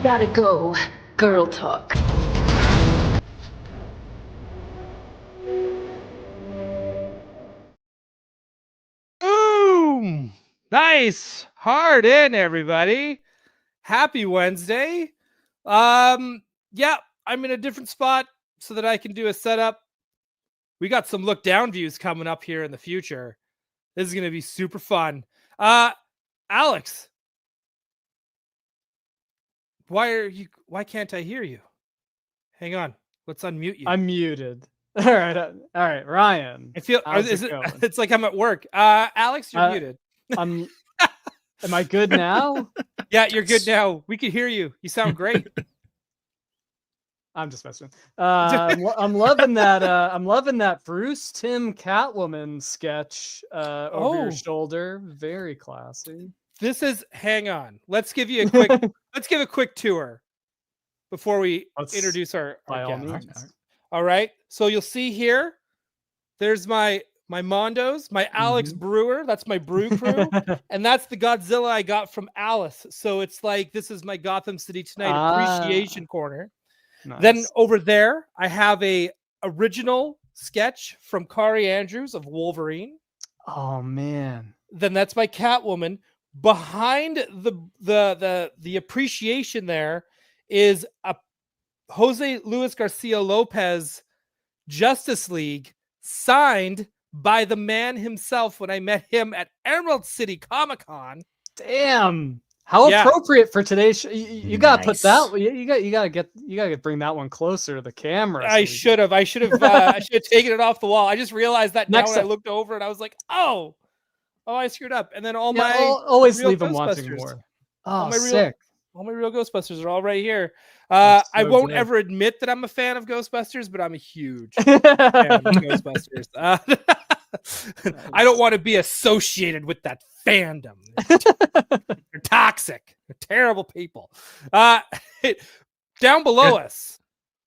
Gotta go. Girl talk. Boom! Nice. Hard in, everybody. Happy Wednesday. Yeah, I'm in a different spot so that I can do a setup. We got some look down views coming up here in the future. This is going to be super fun. Alex, why can't I hear you? Hang on. Let's unmute you. I'm muted. All right, Ryan. I feel it's like I'm at work. Alex, you're muted. Am I good now? Yeah, you're good now. We can hear you. You sound great. I'm just messing. I'm loving that. I'm loving that Bruce Timm Catwoman sketch over your shoulder. Very classy. This is. Hang on. Let's give you a quick. Let's give a quick tour before we introduce our guest. All right. So you'll see here. There's my Mondos, my Alex Brewer. That's my brew crew, and that's the Godzilla I got from Alice. So it's like this is my Gotham City Tonight appreciation corner. Nice. Then over there, I have a original sketch from Kari Andrews of Wolverine. Oh man! Then that's my Catwoman. Behind the appreciation there is a Jose Luis Garcia Lopez Justice League signed by the man himself when I met him at Emerald City Comic-Con. Damn. How appropriate for today's show. You gotta put that. You gotta bring that one closer to the camera. I should have taken it off the wall. I just realized that now when I looked over and I was like, oh, I screwed up. And then always leave them wanting more. Oh, sick. All my real Ghostbusters are all right here. I won't ever admit that I'm a fan of Ghostbusters, but I'm a huge fan of Ghostbusters. I don't want to be associated with that fandom. They're toxic. They're terrible people. Down below us,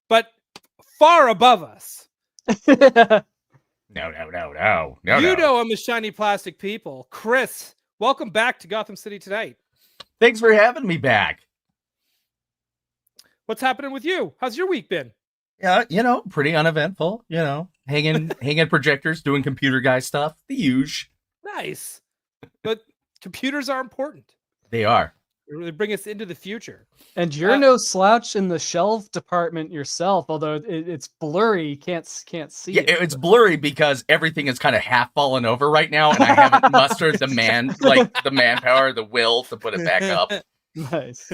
but far above us. No. You know I'm the shiny plastic people. Chris, welcome back to Gotham City Tonight. Thanks for having me back. What's happening with you? How's your week been? Yeah, pretty uneventful. Hanging projectors, doing computer guy stuff. The huge. Nice. But computers are important. They are. They bring us into the future. And you're no slouch in the shelf department yourself, although it's blurry. You can't see it. Yeah, it's blurry because everything is kind of half fallen over right now, and I haven't mustered the manpower, the will to put it back up. Nice.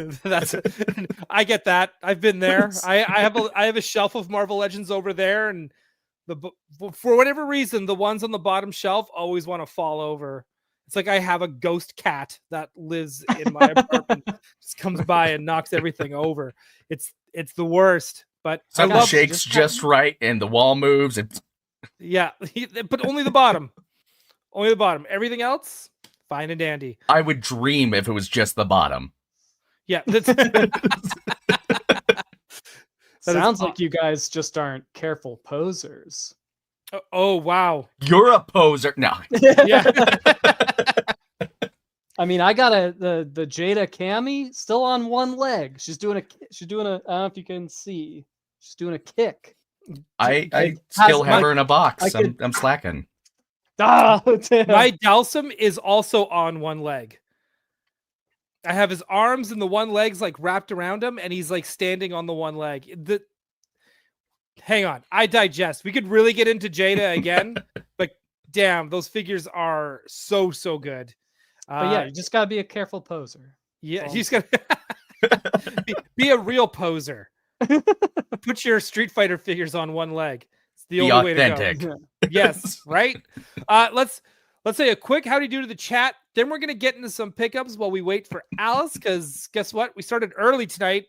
I get that. I've been there. I have a shelf of Marvel Legends over there, and for whatever reason, the ones on the bottom shelf always want to fall over. It's like I have a ghost cat that lives in my apartment, just comes by and knocks everything over. It's the worst. But something shakes just right, and the wall moves. Yeah, but only the bottom. Only the bottom. Everything else, fine and dandy. I would dream if it was just the bottom. Yeah, sounds like you guys just aren't careful posers. Oh wow, you're a poser. No, yeah. I mean, I got the Jada Cami still on one leg. She's doing a. I don't know if you can see. She's doing a kick. I still have her in a box. I'm slacking. My Dalsum is also on one leg. I have his arms and the one leg's like wrapped around him, and he's like standing on the one leg. Hang on, I digest. We could really get into Jada again, but damn, those figures are so good. But yeah, you just gotta be a careful poser. Yeah, you just gotta be a real poser. Put your Street Fighter figures on one leg. It's the only authentic. way to go. Yes, right. Let's say a quick how do you do to the chat. Then we're gonna get into some pickups while we wait for Alice. Because guess what? We started early tonight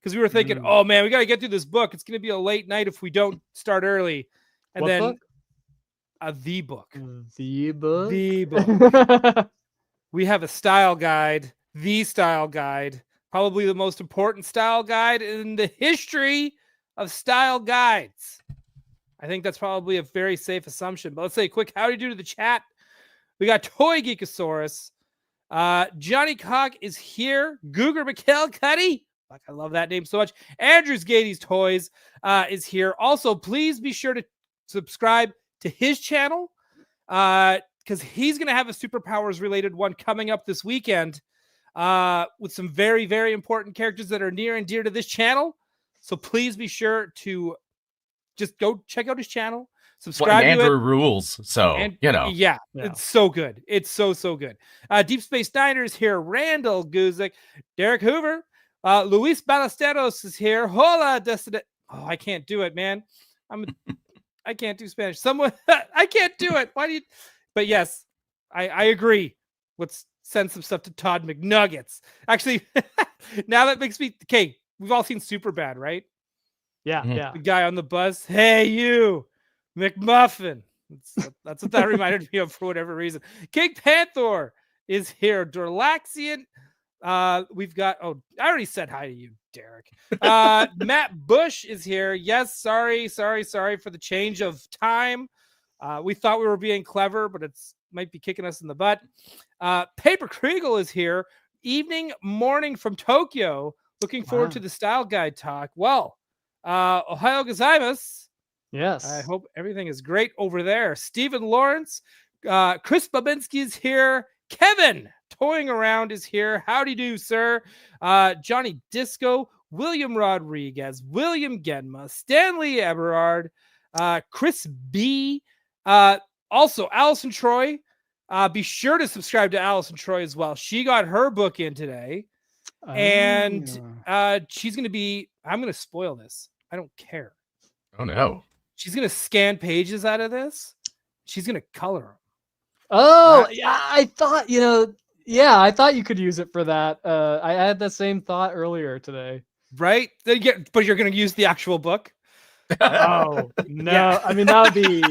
because we were thinking, oh man, we gotta get through this book. It's gonna be a late night if we don't start early. And what then book? The book. The book. The book. We have a style guide, the style guide, probably the most important style guide in the history of style guides. I think that's probably a very safe assumption. But let's say a quick how do you do to the chat. We got Toy Geekosaurus. Johnny Cock is here. Googer McKell Cuddy. Fuck, I love that name so much. Andrew's Gady's Toys is here. Also, please be sure to subscribe to his channel because he's going to have a superpowers related one coming up this weekend with some very, very important characters that are near and dear to this channel. So please be sure to just go check out his channel. Subscribe to Andrew it. rules, so Yeah, it's so good. It's so good. Deep Space Niner is here. Randall Guzik, Derek Hoover, Luis Ballesteros is here. Hola, oh, I can't do it, man. I can't do Spanish. Someone, I can't do it. Why do you? But yes, I agree. Let's send some stuff to Todd McNuggets. Actually, now that makes me okay. We've all seen Superbad, right? Yeah, yeah. The guy on the bus. Hey, you, McMuffin. That's what that reminded me of for whatever reason. King Panther is here. Dorlaxian. We've got. Oh, I already said hi to you, Derek. Matt Bush is here. Yes, sorry for the change of time. We thought we were being clever, but it's might be kicking us in the butt. Paper Kriegel is here. Morning from Tokyo. Looking forward to the Style Guide talk. Well, Ohio gozaimasu. Yes. I hope everything is great over there. Stephen Lawrence, Chris Babinski is here. Kevin Toying Around is here. Howdy do, sir. Johnny Disco, William Rodriguez, William Genma, Stanley Eberard, Chris B. Also, Allison Troy. Be sure to subscribe to Allison Troy as well. She got her book in today. And she's going to be, I'm going to spoil this. I don't care. Oh, no. She's going to scan pages out of this. She's going to color them. Oh, yeah. I thought, I thought you could use it for that. I had the same thought earlier today. Right? But you're going to use the actual book? Oh, no. Yeah. I mean, that would be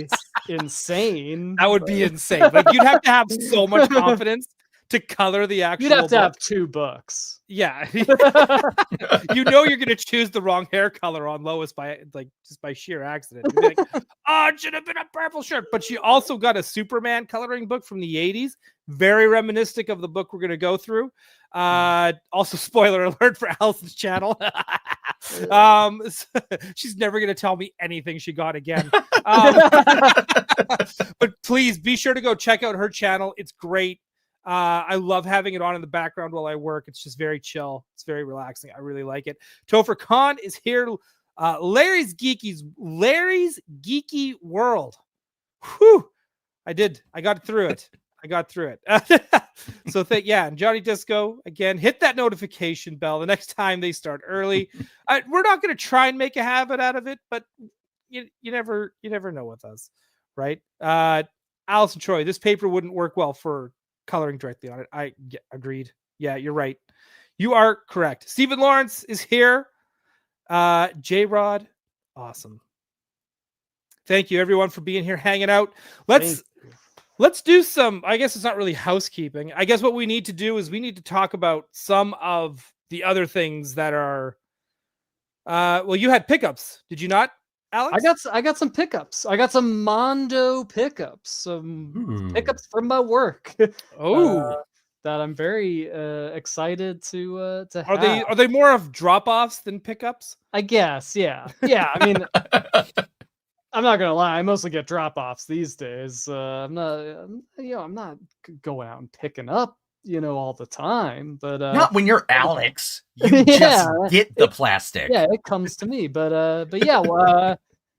insane. That would be insane. Like, you'd have to have so much confidence to color the actual You'd have to book. have 2 books. Yeah. You're going to choose the wrong hair color on Lois just by sheer accident. You'd be like, oh, it should have been a purple shirt. But she also got a Superman coloring book from the 80s. Very reminiscent of the book we're going to go through. Also, spoiler alert for Allison's channel. She's never going to tell me anything she got again. But please be sure to go check out her channel. It's great. I love having it on in the background while I work. It's just very chill. It's very relaxing. I really like it. Topher Khan is here. Larry's Geeky World. Whew. I got through it. So and Johnny Disco, again, hit that notification bell the next time they start early. We're not going to try and make a habit out of it, but you never know with us, right? Allison Troy, this paper wouldn't work well for coloring directly on it. Agreed. Yeah, you're right. You are correct. Stephen Lawrence is here. J-Rod, awesome. Thank you everyone for being here, hanging out. Let's do some, I guess it's not really housekeeping. I guess what we need to do is we need to talk about some of the other things that are well, you had pickups, did you not, Alex? I got some pickups. I got some Mondo pickups. Some pickups from my work. That I'm very excited to have. Are they more of drop-offs than pickups? I guess, yeah. Yeah, I mean I'm not gonna lie, I mostly get drop-offs these days. I'm not going out and picking up, all the time. But not when you're Alex. You just get the plastic. Yeah, it comes to me. But yeah, well,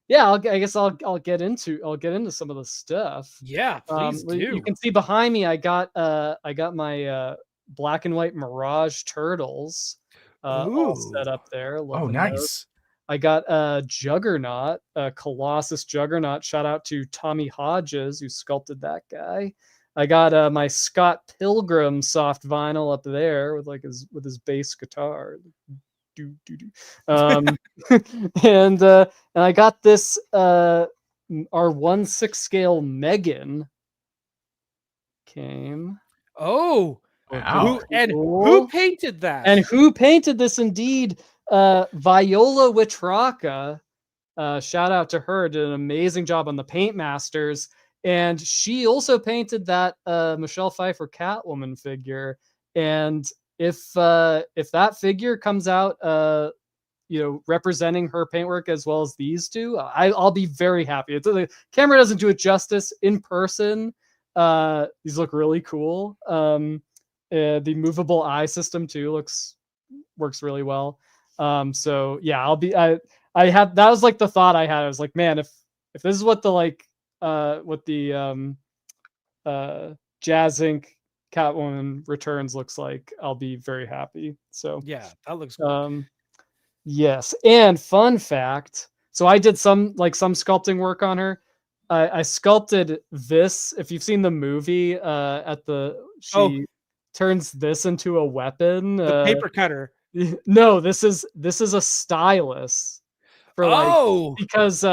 I guess I'll get into some of the stuff. Yeah, please do. You can see behind me, I got my black and white Mirage Turtles all set up there. Oh, nice. I got Juggernaut, Colossus Juggernaut. Shout out to Tommy Hodges who sculpted that guy. I got my Scott Pilgrim soft vinyl up there with his bass guitar. And I got this our 1/6 scale Megan came. Oh, wow. Who painted that? And who painted this indeed? Viola Witraka, shout out to her, did an amazing job on the Paint Masters, and she also painted that Michelle Pfeiffer Catwoman figure. And if that figure comes out, representing her paintwork as well as these two, I'll be very happy. The camera doesn't do it justice in person. These look really cool. The movable eye system too works really well. So yeah, I had, that was like the thought I had. I was like, man, if this is what the Jazz Inc. Catwoman Returns looks like, I'll be very happy. So yeah, that looks cool. Yes, and fun fact, so I did some sculpting work on her. I sculpted this. If you've seen the movie, she turns this into a weapon. The paper cutter. No, this is a stylus for because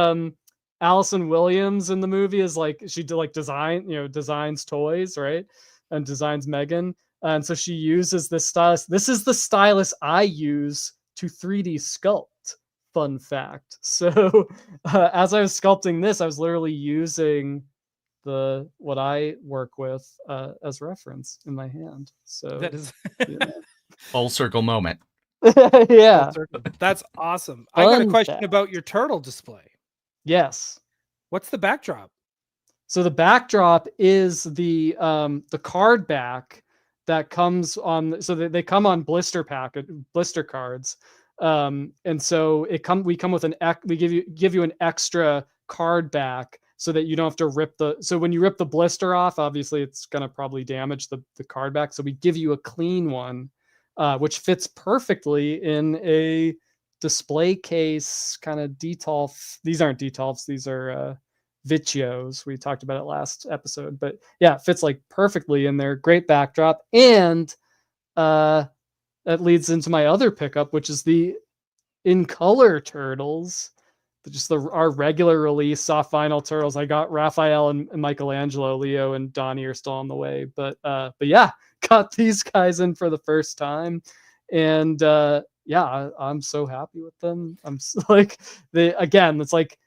Allison Williams in the movie is like, she did designs toys, right? And designs Megan. And so she uses this stylus. This is the stylus I use to 3D sculpt. Fun fact. So as I was sculpting this, I was literally using what I work with as reference in my hand. So that is full circle moment. Yeah, that's awesome. I got a question about your turtle display. Yes. What's the backdrop? So the backdrop is the card back that comes on. So they come on blister cards, and so we come with we give you an extra card back so that you don't have to rip so when you rip the blister off, obviously it's gonna probably damage the card back. So we give you a clean one, which fits perfectly in a display case kind of detolf. These aren't detolfs, these are Vicios. We talked about it last episode, but yeah, it fits like perfectly in there. Great backdrop. And that leads into my other pickup, which is the In Color Turtles, just our regular release soft vinyl turtles. I got Raphael and Michelangelo. Leo and Donnie are still on the way, but yeah, got these guys in for the first time, and yeah, I'm so happy with them. I'm like, it's like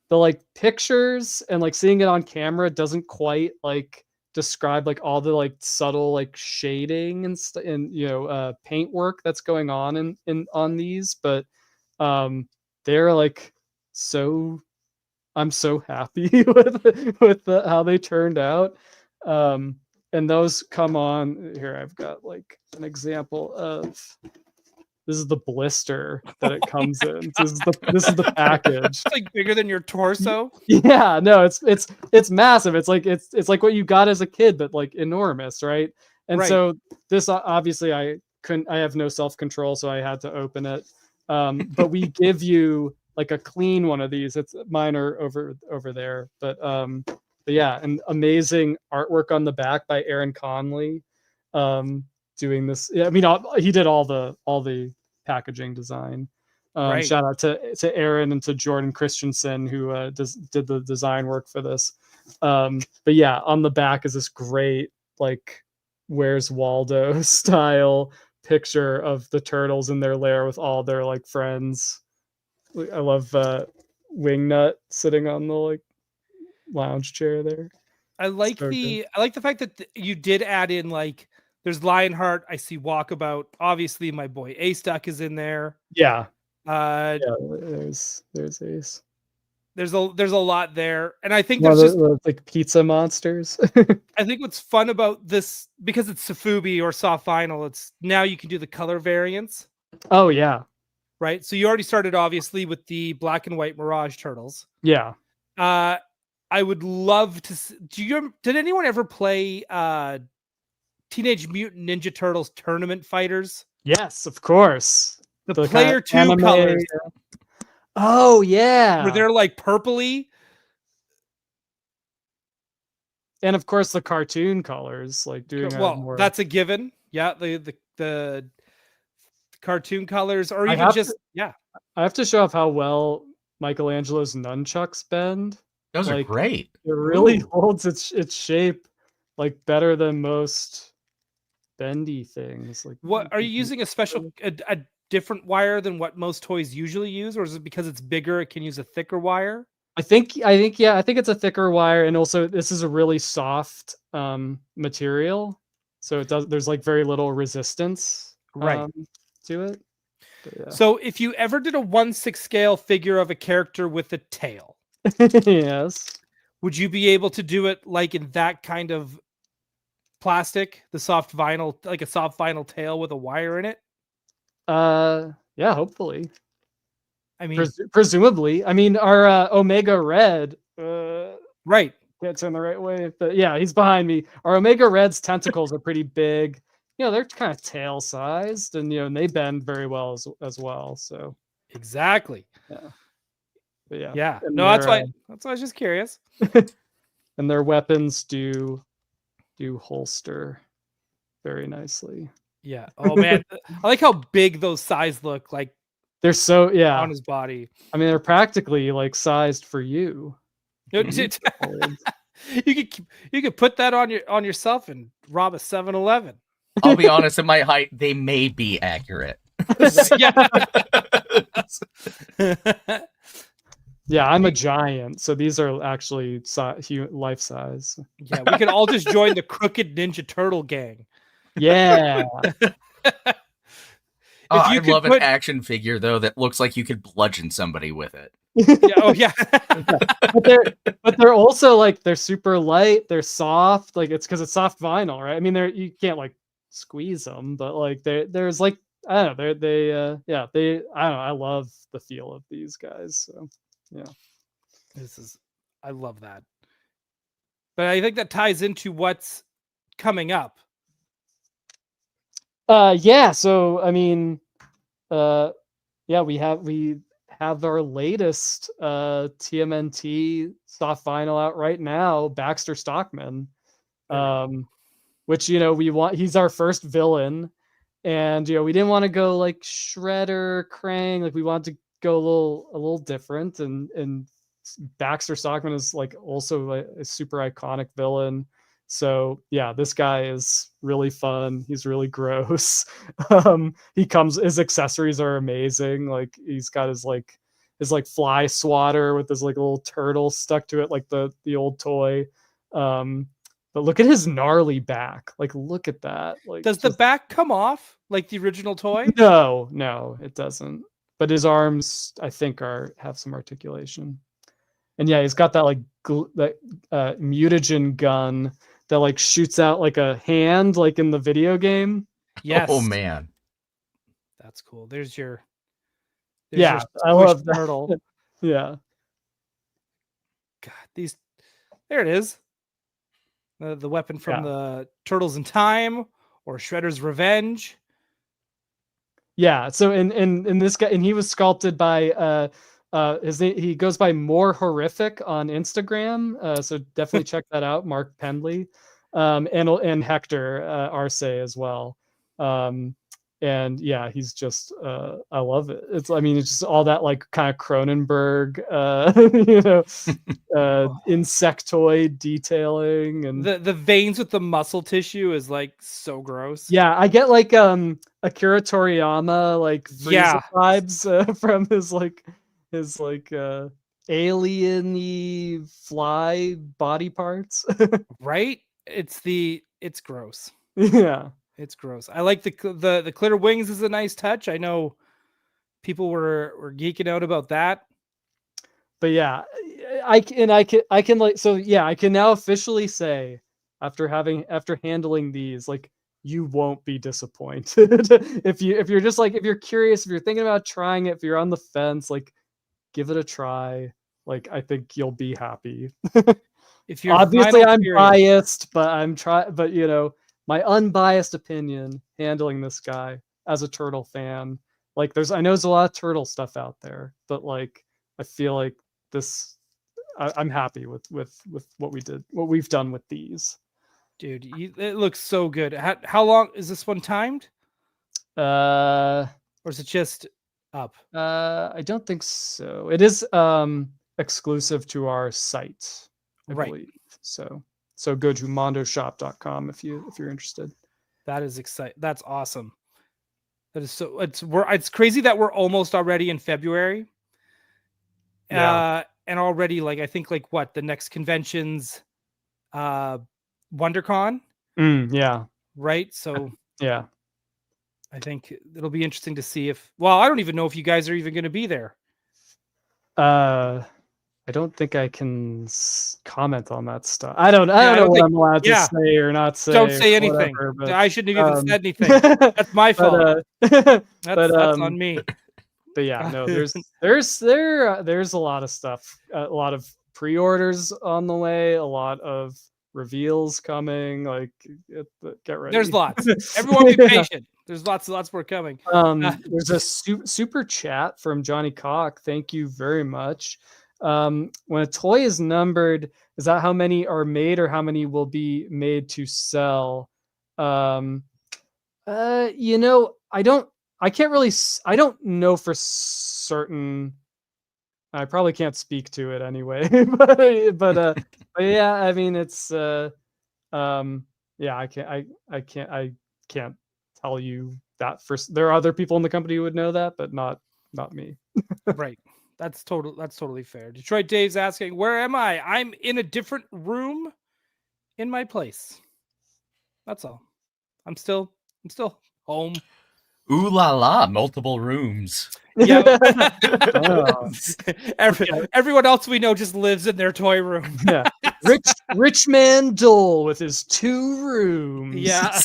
the pictures and seeing it on camera doesn't quite describe all the subtle shading and paint work that's going on on these, but they're so, I'm so happy with how they turned out. And those come on here. I've got an example of, this is the blister that it comes in. This is the package. It's bigger than your torso. Yeah, no, it's massive. It's like what you got as a kid, but enormous, right? And so this, obviously I have no self-control, so I had to open it. But we give you a clean one of these. Mine are over there, but yeah, and amazing artwork on the back by Aaron Conley. Doing this, yeah, I mean, he did all the packaging design. Shout out to Aaron and to Jordan Christensen, who did the design work for this. But yeah, on the back is this great Where's Waldo style picture of the turtles in their lair with all their friends. I love Wingnut sitting on the lounge chair there. I like the fact that you did add in there's Lionheart. I see Walkabout. Obviously, my boy Ace Duck is in there. Yeah. Yeah. There's Ace. There's a lot there, and I think there's just pizza monsters. I think what's fun about this, because it's Sofubi or soft vinyl, it's now you can do the color variants. Oh yeah. Right. So you already started obviously with the black and white Mirage Turtles. Yeah. I would love to. Did anyone ever play Teenage Mutant Ninja Turtles Tournament Fighters? Yes, of course. The player 2 anime colors. Oh yeah. Where they're purpley. And of course the cartoon colors, doing more... that's a given. Yeah, the cartoon colors, or even I have to show off how well Michelangelo's nunchucks bend. Those are great. It really holds its shape better than most bendy things. What are you using? A different wire than what most toys usually use, or is it because it's bigger it can use a thicker wire? I think it's a thicker wire, and also this is a really soft material. So there's like very little resistance to it. But yeah. So if you ever did a 1/6 scale figure of a character with a tail, yes, would you be able to do it like in that kind of plastic, the soft vinyl, like a soft vinyl tail with a wire in it? Yeah, hopefully. I mean, presumably. I mean, our Omega Red right. gets in the right way. But yeah, he's behind me. Our Omega Red's tentacles are pretty big. You know, they're kind of tail sized, and and they bend very well as well. So exactly. Yeah. But yeah. Yeah. And No, that's why I was just curious. And their weapons do holster very nicely. Yeah. Oh man, I like how big those size look. Like they're so on his body. I mean, they're practically like sized for you. You could put that on yourself and rob a 7-Eleven. I'll be honest, in my height, they may be accurate. Yeah, I'm a giant, so these are actually life size. Yeah, we can all just join the Crooked Ninja Turtle gang. Yeah. I'd love an action figure though that looks like you could bludgeon somebody with it. Yeah, oh yeah. but they're also like they're super light, they're soft, like it's because it's soft vinyl, right? I mean, you can't like squeeze them, but like there's like I don't know, I don't know, I love the feel of these guys. So yeah, I love that. But I think that ties into what's coming up. Yeah, so I mean, yeah, we have our latest TMNT soft vinyl out right now, Baxter Stockman, which he's our first villain, and we didn't want to go like Shredder, Krang, like we wanted to go a little different, and Baxter Stockman is like also like a super iconic villain. So yeah, this guy is really fun. He's really gross. His accessories are amazing. Like he's got his fly swatter with his like little turtle stuck to it, like the old toy. But look at his gnarly back. Like look at that. Like does the back come off like the original toy? No, it doesn't. But his arms, I think, have some articulation. And yeah, he's got that like mutagen gun that like shoots out like a hand, like in the video game. Yes. Oh man, that's cool. There's your I love that. Turtle. Yeah. God, there it is. The weapon from the Turtles in Time or Shredder's Revenge. Yeah. So in this guy, and he was sculpted by he goes by More Horrific on Instagram. So definitely check that out, Mark Pendley, and Hector Arce as well. And yeah, he's just I love it. It's just all that like kind of Cronenberg insectoid detailing, and the veins with the muscle tissue is like so gross. Yeah, I get like Akira Toriyama like vibes from his alien-y fly body parts. Right? It's gross. Yeah. It's gross. I like the clear wings is a nice touch. I know people were geeking out about that. But yeah, I can like, so yeah, I can now officially say after handling these, like, you won't be disappointed. if you're just like, if you're curious, if you're thinking about trying it, if you're on the fence, like, give it a try. Like, I think you'll be happy. If you're obviously I'm biased, but my unbiased opinion handling this guy as a turtle fan. Like I know there's a lot of turtle stuff out there, but like I feel like this I'm happy with what we've done with these. Dude, it looks so good. How long is this one timed? Or is it just up? I don't think so. It is exclusive to our site, I believe. So go to mondoshop.com if you're interested. That is exciting. That's awesome. That is so. It's crazy that we're almost already in February. Yeah. And already, like, I think like what the next convention's WonderCon. Yeah. right? So yeah. I think it'll be interesting to see if. Well, I don't even know if you guys are even going to be there. I don't think I can comment on that stuff. I don't know what I'm allowed to say or not say. Don't say anything. Whatever, but, I shouldn't have even said anything. That's my fault. That's on me. But yeah, no, there's a lot of stuff, a lot of pre-orders on the way, a lot of reveals coming. Like, get ready. There's lots. Everyone be patient. There's lots more coming. There's a super chat from Johnny Cock. Thank you very much. When a toy is numbered, is that how many are made or how many will be made to sell? I don't know for certain. I probably can't speak to it anyway, but yeah, I mean, it's yeah, I can't tell you that. There are other people in the company who would know that, but not me. Right. That's totally fair. Detroit Dave's asking, where am I? I'm in a different room in my place. That's all. I'm still home. Ooh la la, multiple rooms. Yeah. Everyone else we know just lives in their toy room. Yeah. Rich man Doell with his 2 rooms. Yeah.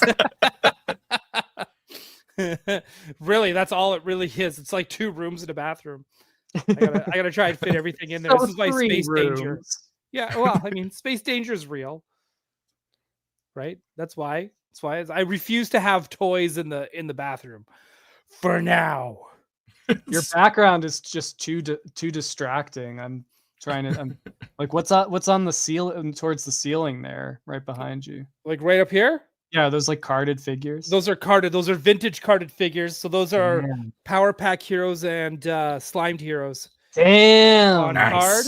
Really, that's all it really is. It's like 2 rooms and a bathroom. I gotta try and fit everything in there. This is my space danger. Yeah, well, I mean, space danger is real, right? That's why I refuse to have toys in the bathroom for now. Your background is just too distracting. I'm like, what's on the ceiling, towards the ceiling there, right behind you? Like right up here? Yeah, those like carded figures. Those are carded. Those are vintage carded figures. So those are Power Pack heroes and Slimed heroes. Damn, on card.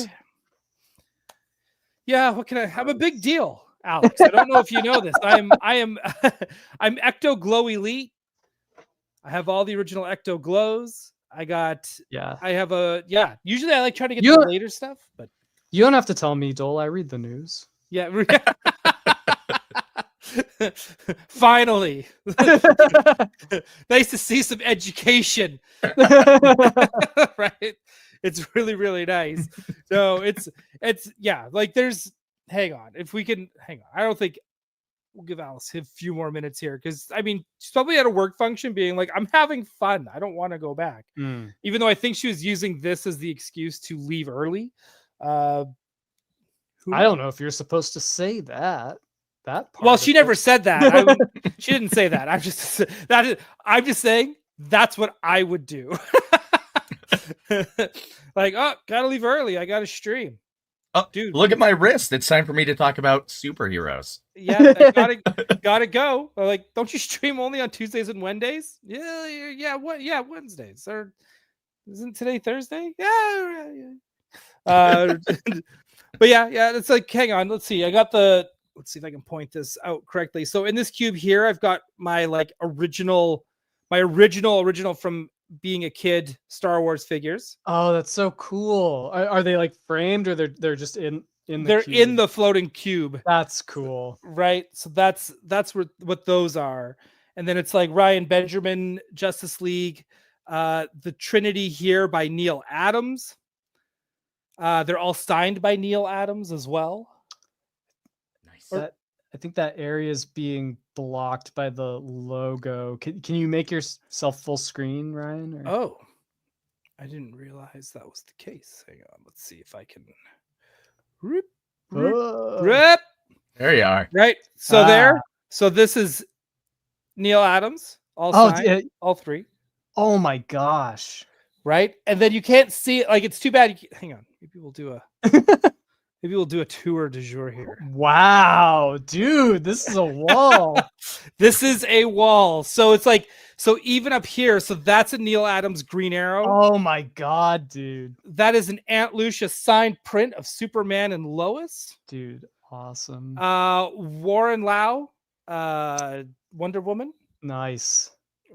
Yeah, what can I'm a big deal, Alex. I don't know if you know this. I'm Ecto Glow Elite. I have all the original Ecto Glows. I have usually I like trying to get the later stuff, but you don't have to tell me, Doell. I read the news. Yeah. Finally. Nice to see some education. Right? It's really, really nice. So it's yeah, like hang on. If we can hang on. I don't think we'll give Alice a few more minutes here because I mean she's probably at a work function being like, I'm having fun. I don't want to go back. Even though I think she was using this as the excuse to leave early. I don't know if you're supposed to say that. That part. Well, she never said that. She didn't say that. I'm just saying that's what I would do. Like, oh, gotta leave early. I gotta stream. Oh, dude, look at my wrist. It's time for me to talk about superheroes. Yeah, gotta go. Like, don't you stream only on Tuesdays and Wednesdays? Yeah. What? Yeah, Wednesdays. Or isn't today Thursday? Yeah. But yeah. It's like, hang on. Let's see. Let's see if I can point this out correctly. So in this cube here, I've got my like original from being a kid Star Wars figures. Oh, that's so cool. Are they like framed or they're just in the they're cube? In the floating cube. That's cool. Right. So that's what those are. And then it's like Ryan Benjamin, Justice League, the Trinity here by Neil Adams. They're all signed by Neil Adams as well. I think that area is being blocked by the logo. Can you make yourself full screen, Ryan? Or? Oh, I didn't realize that was the case. Hang on, let's see if I can. There you are. Right. So So this is Neil Adams. All signed, all 3. Oh my gosh! Right, and then you can't see it. Like, it's too bad. Hang on. Maybe we'll do a. Maybe we'll do a tour du jour here. Wow, dude, this is a wall. This is a wall. So it's like, so even up here, so that's a Neil Adams Green Arrow. Oh my god, dude. That is an Aunt Lucia signed print of Superman and Lois. Dude, awesome. Warren Lau, Wonder Woman. Nice.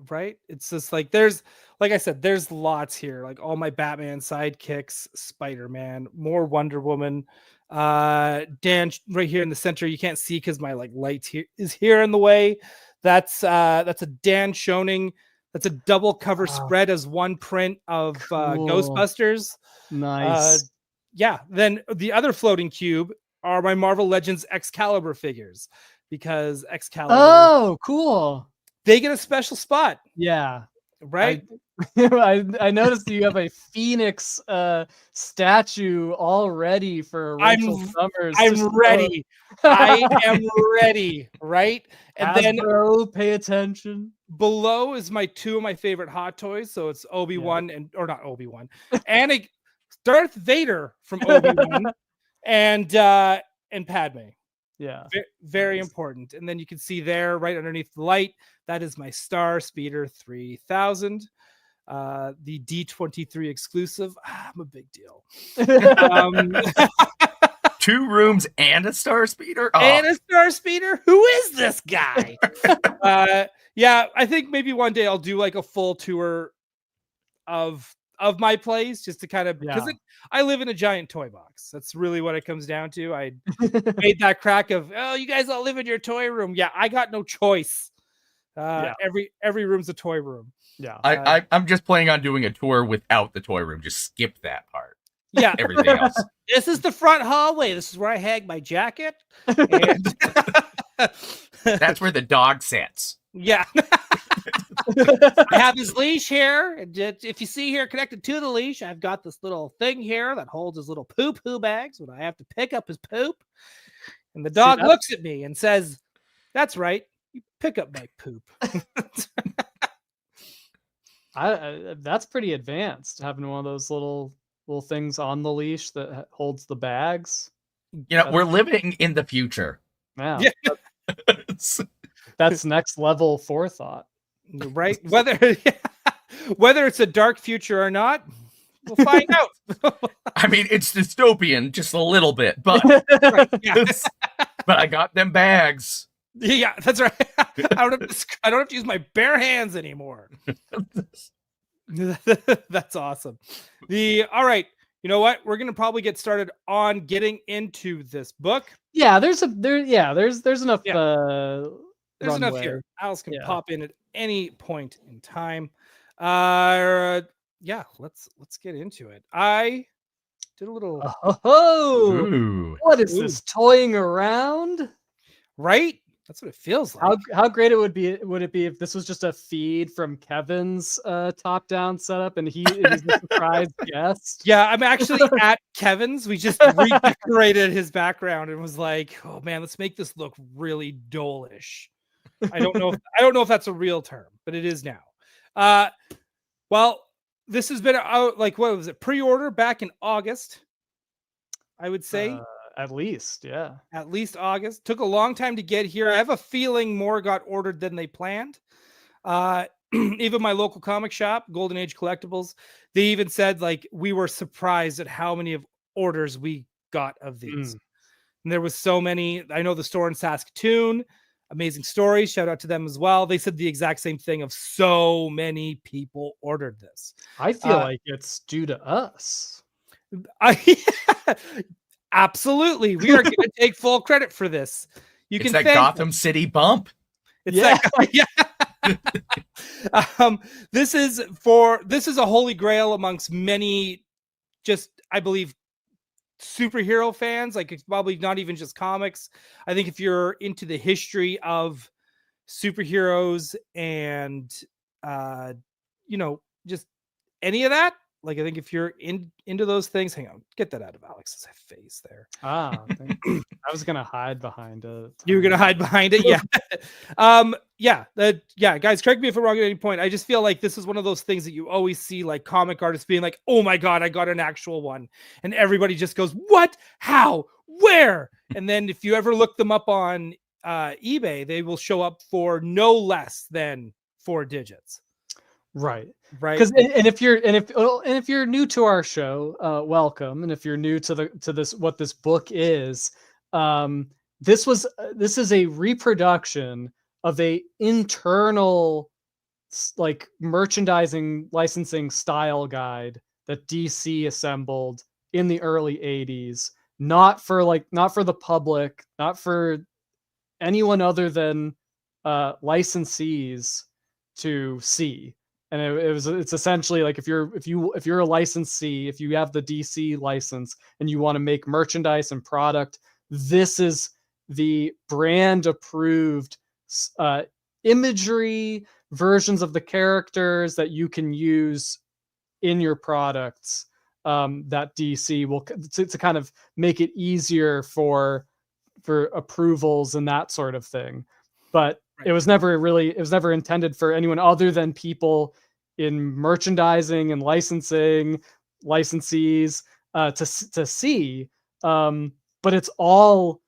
Right? It's just like like I said, there's lots here. Like all my Batman sidekicks, Spider-Man, more Wonder Woman. Dan right here in the center. You can't see because my light here is here in the way. That's a Dan Schoening. That's a double cover spread as one print of Ghostbusters. Nice. Yeah. Then the other floating cube are my Marvel Legends Excalibur figures, because Excalibur. Oh, cool. They get a special spot. Yeah. Right. I noticed you have a Phoenix statue all ready for Rachel Summers. I'm ready. I am ready. Right. And Hasbro, then pay attention. Below is two of my favorite Hot Toys. So it's Obi-Wan or not Obi-Wan, and Darth Vader from Obi-Wan and Padme. Yeah. Very important. And then you can see there right underneath the light, that is my Star Speeder 3000. The D23 exclusive. I'm a big deal. 2 rooms and a Star Speeder? Oh. And a Star Speeder? Who is this guy? Yeah, I think maybe one day I'll do a full tour of my place, just to kind of, because I live in a giant toy box. That's really what it comes down to. I made that crack of, oh, you guys all live in your toy room. Yeah, I got no choice. Every room's a toy room. Yeah. I'm just planning on doing a tour without the toy room. Just skip that part. Yeah. Everything else. This is the front hallway. This is where I hang my jacket. And that's where the dog sits. Yeah. I have his leash here. And if you see here connected to the leash, I've got this little thing here that holds his little poo bags when I have to pick up his poop. And the dog looks at me and says, "That's right. You pick up my poop." That's pretty advanced, having one of those little things on the leash that holds the bags. We're living in the future. Yeah. That's next level forethought. Right? Whether it's a dark future or not, we'll find out. I mean, it's dystopian just a little bit, but but I got them bags. Yeah, that's right. I don't have to use my bare hands anymore. That's awesome. All right. You know what? We're gonna probably get started on getting into this book. Yeah, there's enough. Yeah. There's enough here. Alice can pop in at any point in time. Let's get into it. I did a little. What is this, toying around? Right? That's what it feels like. How great would it be if this was just a feed from Kevin's top-down setup and he's a surprise guest? Yeah, I'm actually at Kevin's. We just redecorated his background and was like, "Oh man, let's make this look really Doelish." I don't know if that's a real term, but it is now. Well, this has been out, what was it? Pre-order back in August, I would say. At least, yeah. At least August. Took a long time to get here. I have a feeling more got ordered than they planned. Even my local comic shop, Golden Age Collectibles, they even said we were surprised at how many of orders we got of these. And there was so many. I know the store in Saskatoon, Amazing Stories, shout out to them as well. They said the exact same thing of so many people ordered this. I feel like it's due to us. Absolutely. We are going to take full credit for this. It's that Gotham City bump. It's this is a holy grail amongst many, just, I believe, superhero fans. It's probably not even just comics. I think if you're into the history of superheroes and just any of that, I think if you're into those things, hang on, get that out of Alex's face there. I was gonna hide behind it. You were gonna hide behind it, yeah. Guys, correct me if I'm wrong at any point. I just feel like this is one of those things that you always see, comic artists being like, "Oh my god, I got an actual one," and everybody just goes, "What? How? Where?" And then if you ever look them up on eBay, they will show up for no less than 4 digits. Right. Because if you're new to our show, welcome. And if you're new to this, what this book is, this is a reproduction of a internal merchandising licensing style guide that DC assembled in the early 80s. not for the public, not for anyone other than licensees to see. And it's essentially like if you're a licensee, if you have the DC license and you want to make merchandise and product, this is the brand approved imagery, versions of the characters that you can use in your products, that DC will to kind of make it easier for approvals and that sort of thing. But it was never intended for anyone other than people in merchandising and licensing, licensees to see. But it's all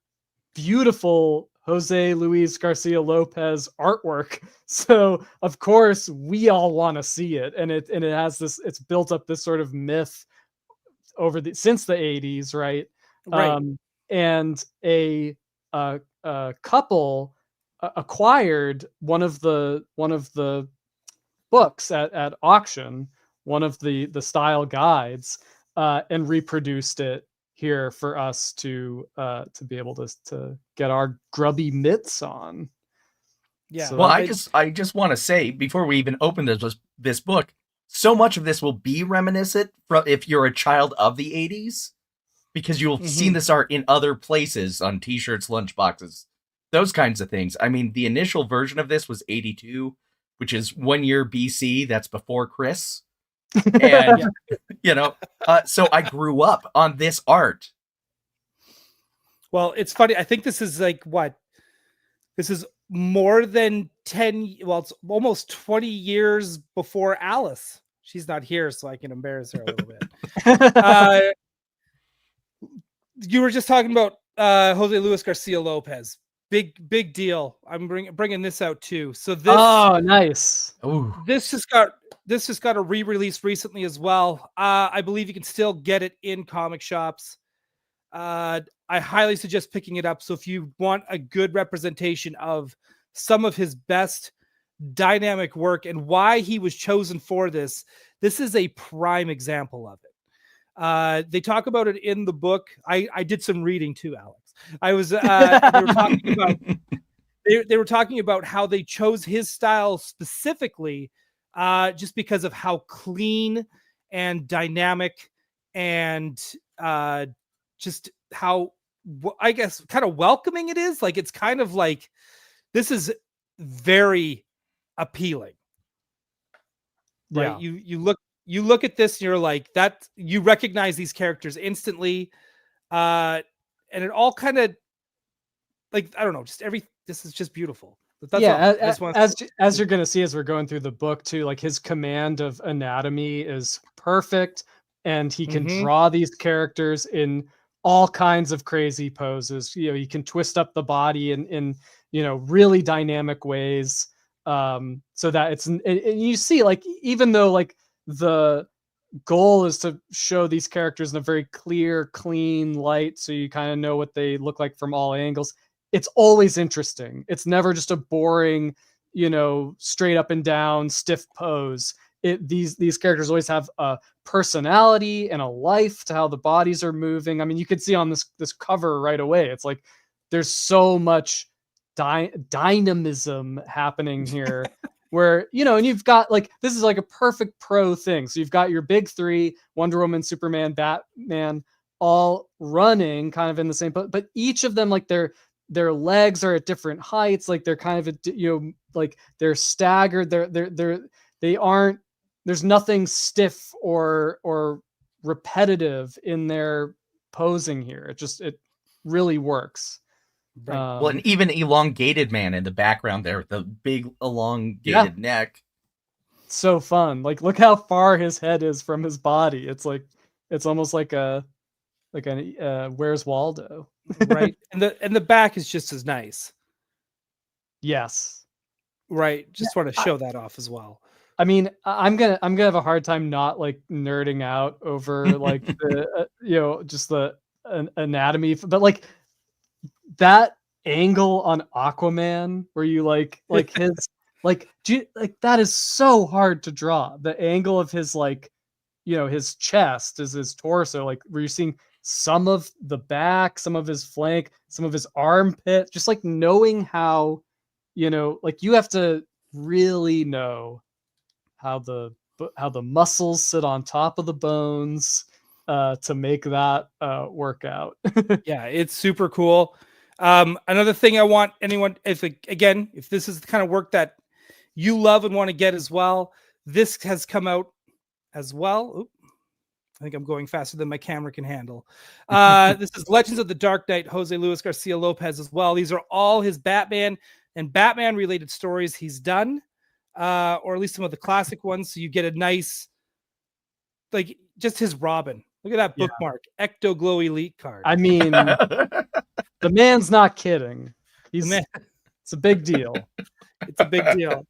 beautiful Jose Luis Garcia Lopez artwork. So of course we all want to see it. And it has it's built up this sort of myth since the 80s, right? And a couple acquired one of the books at auction, one of the style guides, and reproduced it here for us to be able to get our grubby mitts on. Yeah. So well, I just want to say before we even open this book, so much of this will be reminiscent from if you're a child of the 80s, because you'll have seen this art in other places on t-shirts, lunchboxes, those kinds of things. I mean, the initial version of this was 82, which is 1 year BC. That's before Chris. And, so I grew up on this art. Well, it's funny. I think this is this is more than 10. Well, it's almost 20 years before Alice. She's not here, so I can embarrass her a little bit. You were just talking about Jose Luis Garcia Lopez. Big deal. I'm bringing this out too. So this. Oh, nice. Ooh. This just got a re-release recently as well. I believe you can still get it in comic shops. I highly suggest picking it up. So if you want a good representation of some of his best dynamic work and why he was chosen for this is a prime example of it. They talk about it in the book. I did some reading too, Alex. I was they were talking about how they chose his style specifically just because of how clean and dynamic and just how, I guess, kind of welcoming it is. Like, it's kind of like, this is very appealing. Right? Yeah. You look at this and you're like, that you recognize these characters instantly. And it all kind of, like, I don't know, this is just beautiful. That's as you're gonna see as we're going through the book too, like his command of anatomy is perfect, and he can draw these characters in all kinds of crazy poses. He can twist up the body in really dynamic ways, so that it's, and you see, like, even though like the goal is to show these characters in a very clear, clean light, so you kind of know what they look like from all angles. It's always interesting. It's never just a boring, straight up and down stiff pose. These characters always have a personality and a life to how the bodies are moving. I mean, you could see on this cover right away. It's like there's so much dynamism happening here. Where, and you've got, like, this is like a perfect pro thing. So you've got your big three, Wonder Woman, Superman, Batman, all running kind of in the same, but each of them, like, their legs are at different heights. Like, they're kind of, like, they're staggered. They aren't, there's nothing stiff or repetitive in their posing here. It really works. Right. Well, and even elongated man in the background there with the big elongated neck. So fun. Like, look how far his head is from his body. It's like, it's almost like a Where's Waldo? Right. And the back is just as nice. Yes. Right. Just want to show that off as well. I mean, I'm gonna have a hard time not, like, nerding out over like the just the anatomy, but like that angle on Aquaman where you like his that is so hard to draw. The angle of his, like, his chest is his torso, like, where you're seeing some of the back, some of his flank, some of his armpit, just like knowing how, like you have to really know how the muscles sit on top of the bones to make that work out. Yeah, it's super cool. Another thing I want anyone, if this is the kind of work that you love and want to get as well, this has come out as well. Oop, I think I'm going faster than my camera can handle. This is Legends of the Dark Knight, Jose Luis Garcia Lopez as well. These are all his Batman and Batman related stories he's done, or at least some of the classic ones. So you get a nice, like, just his Robin. Look at that bookmark, Ecto Glow Elite card. I mean, the man's not kidding. It's a big deal. It's a big deal.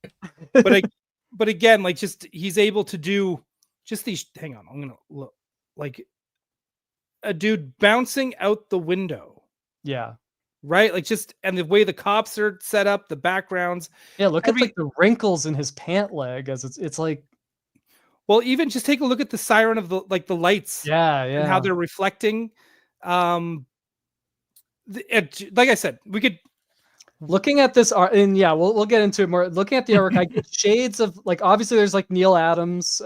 But again, like, just he's able to do just these. Hang on, I'm gonna look like a dude bouncing out the window. Yeah. Right, like, just, and the way the cops are set up, the backgrounds. Yeah, look at like the wrinkles in his pant leg as it's like. Well, even just take a look at the siren of the lights. Yeah, and how they're reflecting. Like I said, we could. Looking at this art, and we'll get into it more. Looking at the artwork, I get shades of, like, obviously there's like Neil Adams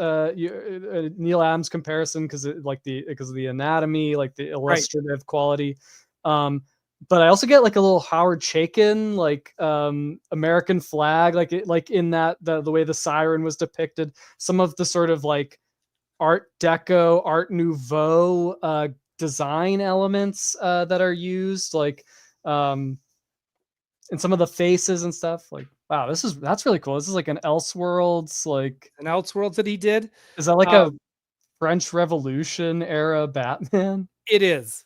comparison because of the anatomy, like the illustrative quality. But I also get like a little Howard Chaykin, like American flag, like in that the way the siren was depicted. Some of the sort of like Art Deco, Art Nouveau design elements that are used, like and some of the faces and stuff. Like, wow, that's really cool. This is like an Elseworlds that he did. Is that like a French Revolution era Batman? It is.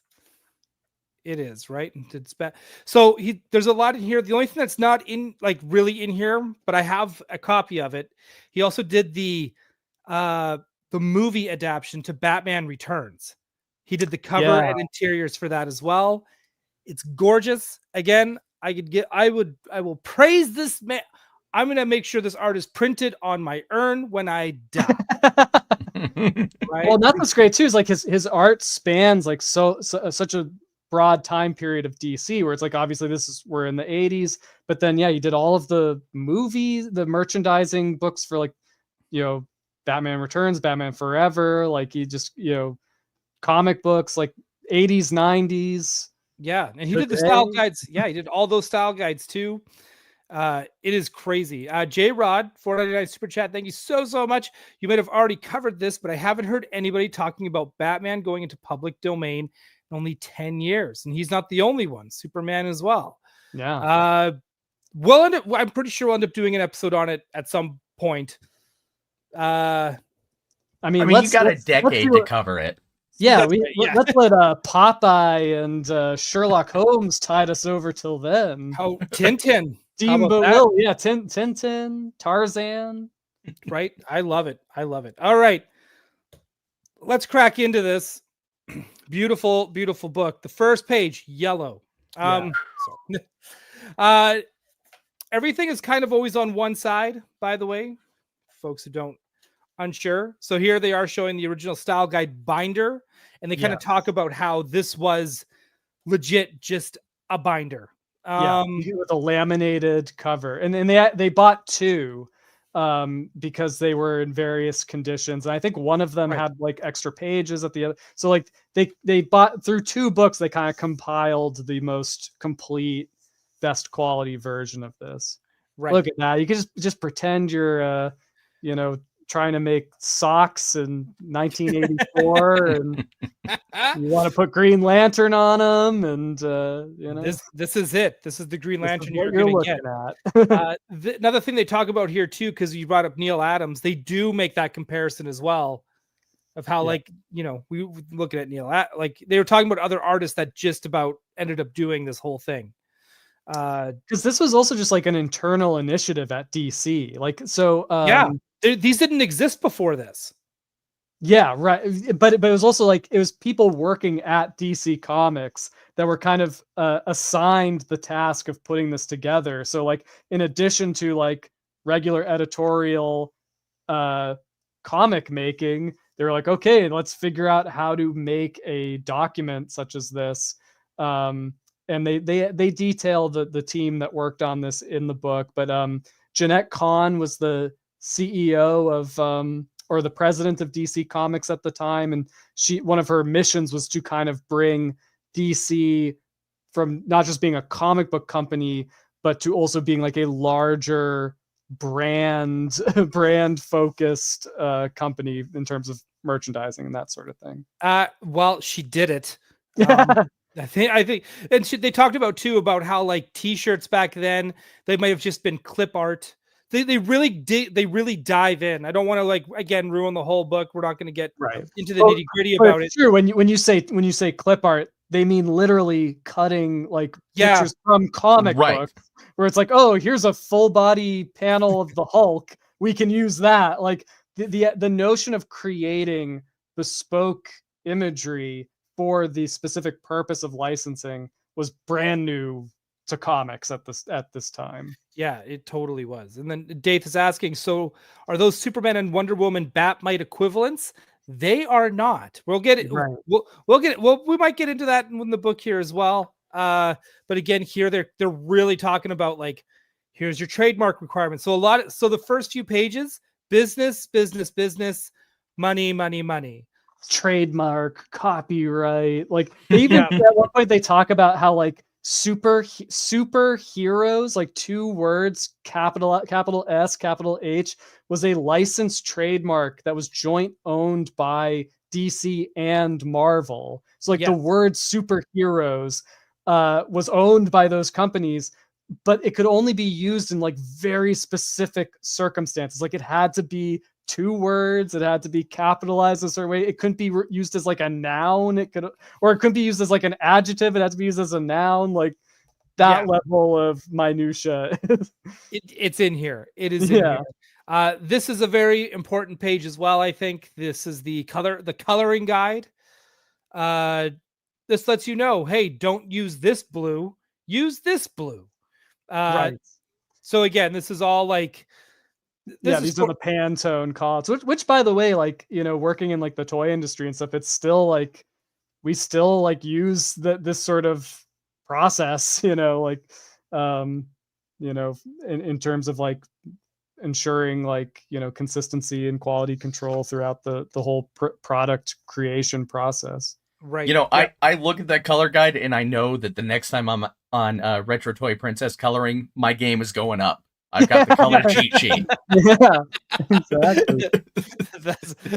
It is, right? It's bad. So there's a lot in here. The only thing that's not in, like, really in here, but I have a copy of it. He also did the movie adaptation to Batman Returns. He did the cover and interiors for that as well. It's gorgeous. Again, I will praise this man. I'm gonna make sure this art is printed on my urn when I die. Right? Well, that's what's great too. Is like his art spans like such a broad time period of DC, where it's like, obviously we're in the 80s, but then you did all of the movies, the merchandising books for, like, Batman Returns, Batman Forever, like he just comic books, like 80s, 90s. Yeah, and he did the style guides. Yeah, he did all those style guides too. It is crazy. J Rod, $4.99 super chat. Thank you so much. You might have already covered this, but I haven't heard anybody talking about Batman going into public domain in only 10 years, and he's not the only one. Superman as well. Yeah. I'm pretty sure we'll end up doing an episode on it at some point. I mean, you got a decade to cover it. Yeah, let's let Popeye and Sherlock Holmes tide us over till then. Oh, Tintin. Tintin, Tarzan. Right? I love it. All right. Let's crack into this. Beautiful, beautiful book. The first page, yellow. Everything is kind of always on one side, by the way, folks who don't unsure. So here they are showing the original style guide binder, and they kind of talk about how this was legit just a binder. With a laminated cover, and they bought two because they were in various conditions, and I think one of them had like extra pages at the other. So like they bought through two books. They kind of compiled the most complete, best quality version of this. Right. Look at that. You can just pretend you're trying to make socks in 1984 and you want to put Green Lantern on them, and this is it. This is the Green Lantern you're looking at. Another thing they talk about here too, because you brought up Neil Adams, they do make that comparison as well of how we look at Neil, like they were talking about other artists that just about ended up doing this whole thing. Because this was also just like an internal initiative at DC, like so. These didn't exist before this. Yeah, right. But it was also like it was people working at DC Comics that were kind of assigned the task of putting this together. So like in addition to like regular editorial comic making, they were like, okay, let's figure out how to make a document such as this. And they detail the team that worked on this in the book. But Jeanette Kahn was the CEO of or the president of DC Comics at the time, and one of her missions was to kind of bring DC from not just being a comic book company, but to also being like a larger brand focused company in terms of merchandising and that sort of thing. Well, she did it. I think, and they talked about too about how like T-shirts back then, they might have just been clip art. They really dive in. I don't want to like again ruin the whole book. We're not going to get into the nitty gritty about it. Sure, when you say clip art, they mean literally cutting like pictures from comic books, where it's like, oh, here's a full body panel of the Hulk. We can use that. Like the notion of creating bespoke imagery for the specific purpose of licensing was brand new to comics at this time. Yeah, it totally was. And then Dave is asking, so are those Superman and Wonder Woman Batmite equivalents? They are not. We'll get it. Right. We'll get it. Well, we might get into that in the book here as well. But again, here they're really talking about like, here's your trademark requirements. So the first few pages, business, money. Trademark, copyright. Like they even at one point they talk about how like superheroes, like 2 words, capital S, capital H, was a licensed trademark that was joint owned by DC and Marvel. So like the word superheroes was owned by those companies, but it could only be used in like very specific circumstances. Like it had to be 2 words, it had to be capitalized a certain way. It couldn't be used as like a noun. It couldn't be used as like an adjective. It had to be used as a noun. Like that level of minutia. It's in here. It is in here. This is a very important page as well. I think this is the coloring guide. This lets you know, hey, don't use this blue. Use this blue. Right. So again, this is all like. These are the Pantone calls, which by the way, like, you know, working in like the toy industry and stuff, it's still like we still like use this sort of process, you know, like you know, in terms of like ensuring like, you know, consistency and quality control throughout the whole product creation process. Right. You know, I look at that color guide and I know that the next time I'm on Retro Toy Princess coloring, my game is going up. I've got the color cheat sheet. Yeah, exactly.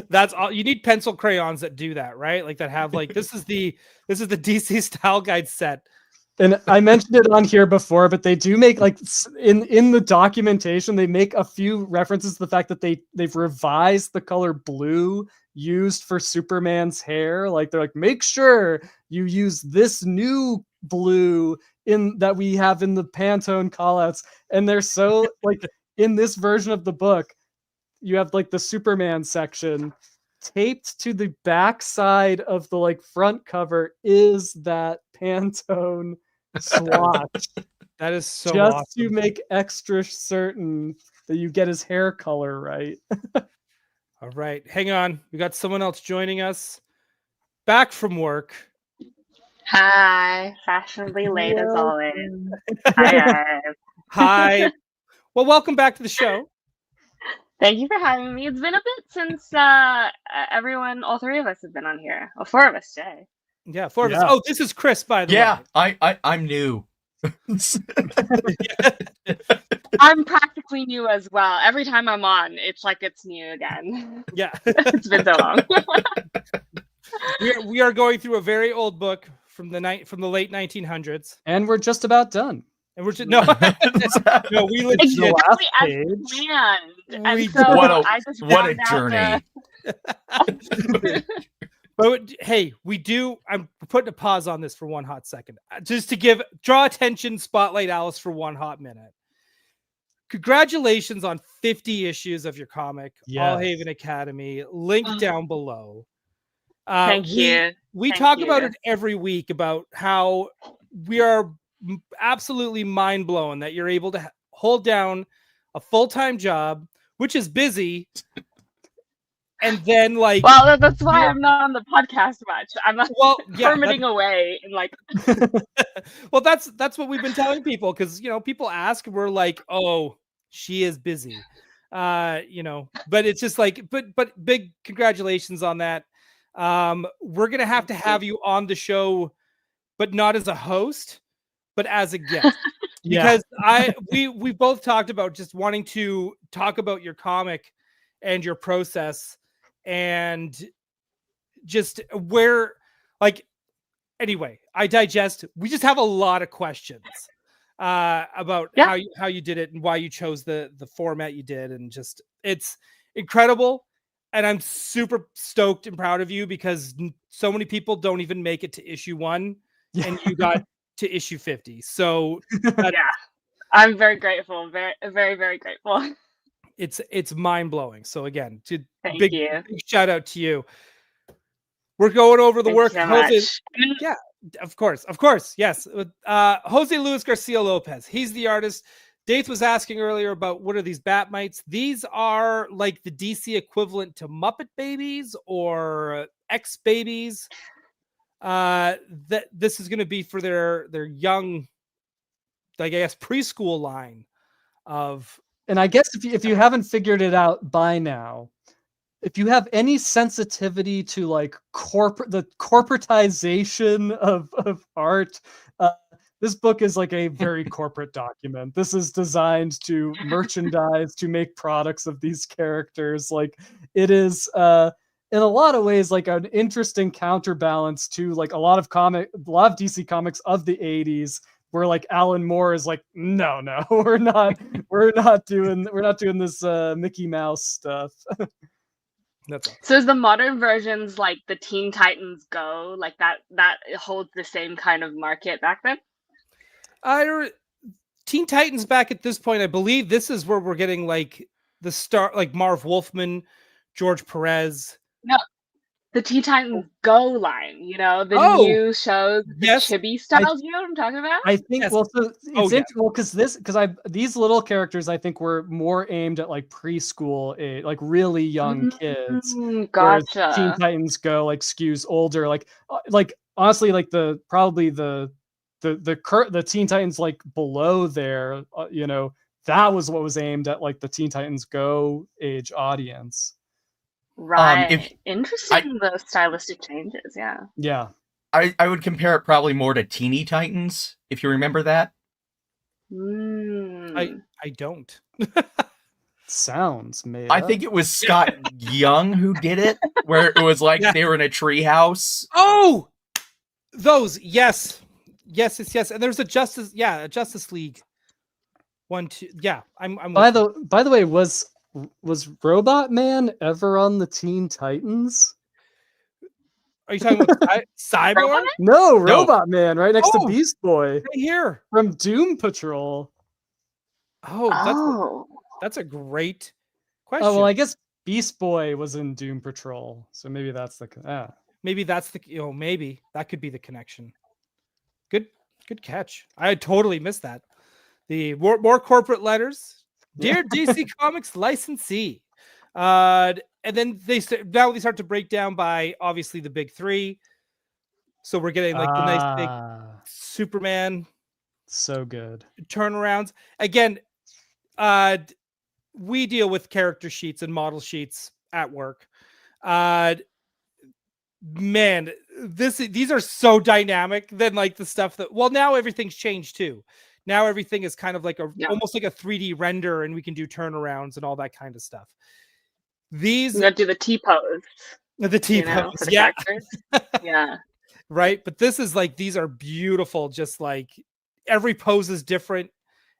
That's all. You need pencil crayons that do that, right? Like that have like this is the DC style guide set. And I mentioned it on here before, but they do make like in the documentation, they make a few references to the fact that they've revised the color blue used for Superman's hair. Like they're like, make sure you use this new blue in that we have in the Pantone callouts. And they're so like in this version of the book, you have like the Superman section taped to the back side of the like front cover is that Pantone swatch. That is so just awesome. to make extra certain that you get his hair color right. All right, hang on. We got someone else joining us back from work. Hi, fashionably late as always. Hi, guys. Hi. Well, welcome back to the show. Thank you for having me. It's been a bit since all 3 of us have been on here. Well, 4 of us today. Yeah, 4 of us. Oh, this is Chris, by the way. Yeah, I'm new. I'm practically new as well. Every time I'm on, it's like it's new again. Yeah. It's been so long. We are going through a very old book from the late 1900s, and we're just about done. And we're just no, we legit exactly as planned. And so what a journey. But hey, I'm putting a pause on this for one hot second, just to draw attention, spotlight Alice for one hot minute. Congratulations on 50 issues of your comic, All Haven Academy. Link down below. Thank you. We talk about it every week about how we are absolutely mind blown that you're able to hold down a full-time job, which is busy, and then like, well, that's why I'm not on the podcast much. I'm not permitting that's, away and like. well, that's what we've been telling people, because people ask, we're like, oh, she is busy, but it's just like, but big congratulations on that. We're gonna have to have you on the show, but not as a host, but as a guest. Because we both talked about just wanting to talk about your comic and your process, and just where, like, anyway, I digest. We just have a lot of questions about how you did it and why you chose the format you did, and just it's incredible. And I'm super stoked and proud of you, because so many people don't even make it to issue 1, and you got to issue 50. So I'm very grateful. Very, very, very grateful. It's mind blowing. So again, big shout out to you. We're going over the work. So much. Yeah, of course, yes. Jose Luis Garcia Lopez. He's the artist. Dave was asking earlier about what are these Batmites. These are like the DC equivalent to Muppet Babies or X Babies. That this is going to be for their young, I guess, preschool line of. And I guess if you haven't figured it out by now, if you have any sensitivity to like the corporatization of art, this book is like a very corporate document. This is designed to merchandise, to make products of these characters. Like, it is in a lot of ways like an interesting counterbalance to like a lot of DC comics of the 80s, where like Alan Moore is like, no, we're not doing this Mickey Mouse stuff. That's all. So is the modern versions like the Teen Titans Go, like that holds the same kind of market back then? Teen Titans back at this point, I believe this is where we're getting like the start, like Marv Wolfman, George Perez. No, the Teen Titans Go line, the new shows, the chibi styles. You know what I'm talking about? I think so it's interesting because these little characters I think were more aimed at like preschool age, like really young kids. Gotcha. Teen Titans Go like skews older, like honestly, like the Teen Titans like below there, that was what was aimed at like the Teen Titans Go age audience. Right. Interesting, the stylistic changes. Yeah. I would compare it probably more to Teeny Titans, if you remember that. I don't. Sounds made I up. think it was Scott Young who did it, where it was like they were in a treehouse. Oh, those, yes. And there's a Justice League 1, 2. Yeah, I'm. By the way, was Robot Man ever on the Teen Titans? Are you talking about Cyborg? No, Robot Man, right next to Beast Boy. Right here from Doom Patrol. That's a great question. Oh well, I guess Beast Boy was in Doom Patrol, so maybe that's maybe that could be the connection. Good catch. I totally missed that. The more corporate letters. Dear DC Comics licensee. And then they start to break down by obviously the big 3. So we're getting like the nice big Superman. So good. Turnarounds. Again, we deal with character sheets and model sheets at work. Man, these are so dynamic than like the stuff that, well, now everything's changed too. Now everything is kind of like almost like a 3D render, and we can do turnarounds and all that kind of stuff. These you gotta do the T-pose. The T-pose, for the yeah. Right, but this is like, these are beautiful. Just like every pose is different,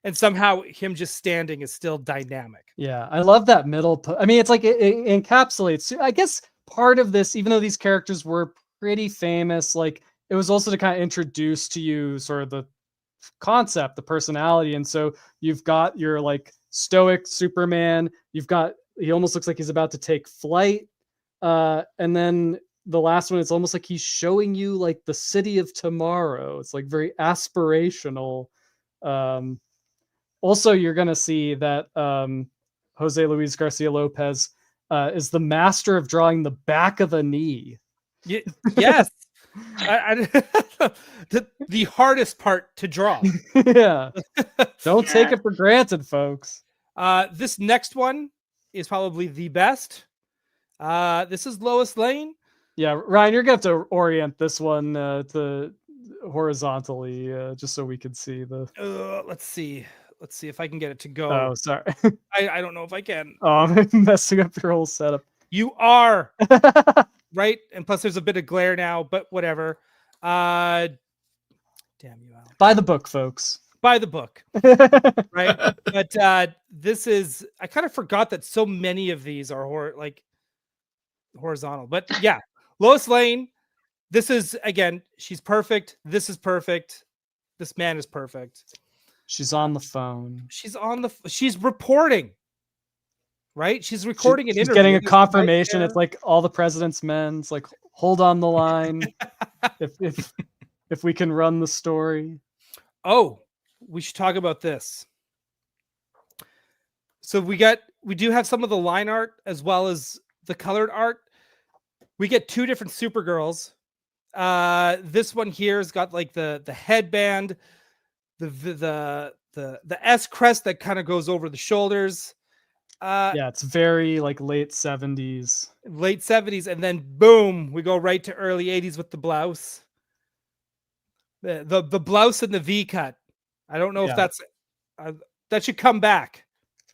and somehow him just standing is still dynamic. Yeah, I love that middle. I mean, it's like it encapsulates, I guess, part of this. Even though these characters were pretty famous, like it was also to kind of introduce to you sort of the concept, the personality. And so you've got your like stoic Superman. He almost looks like he's about to take flight. And then the last one, it's almost like he's showing you like the city of tomorrow. It's like very aspirational. Also, you're going to see that Jose Luis Garcia Lopez is the master of drawing the back of a knee. Yes. The hardest part to draw. Yeah. Don't take it for granted, folks. This next one is probably the best. This is Lois Lane. Yeah, Ryan, you're gonna have to orient this one to horizontally, just so we can see the. Let's see if I can get it to go. Oh, sorry. I don't know if I can. Oh, I'm messing up your whole setup. You are right, and plus there's a bit of glare now, but whatever. Damn you, Al. Buy the book, folks. Buy the book, right? But this is, I kind of forgot that so many of these are horizontal. But yeah, Lois Lane. This is, again, she's perfect. This is perfect. This man is perfect. She's on the phone. She's reporting. Right? She's recording an interview. She's getting a confirmation. It's like all the president's men. It's like, hold on the line. if we can run the story. Oh, we should talk about this. So we do have some of the line art as well as the colored art. We get two different Supergirls. This one here has got like the headband, the S crest that kind of goes over the shoulders. Yeah, it's very like late 70s. Late 70s, and then boom, we go right to early 80s with the blouse. The blouse and the V cut. I don't know if that's that should come back.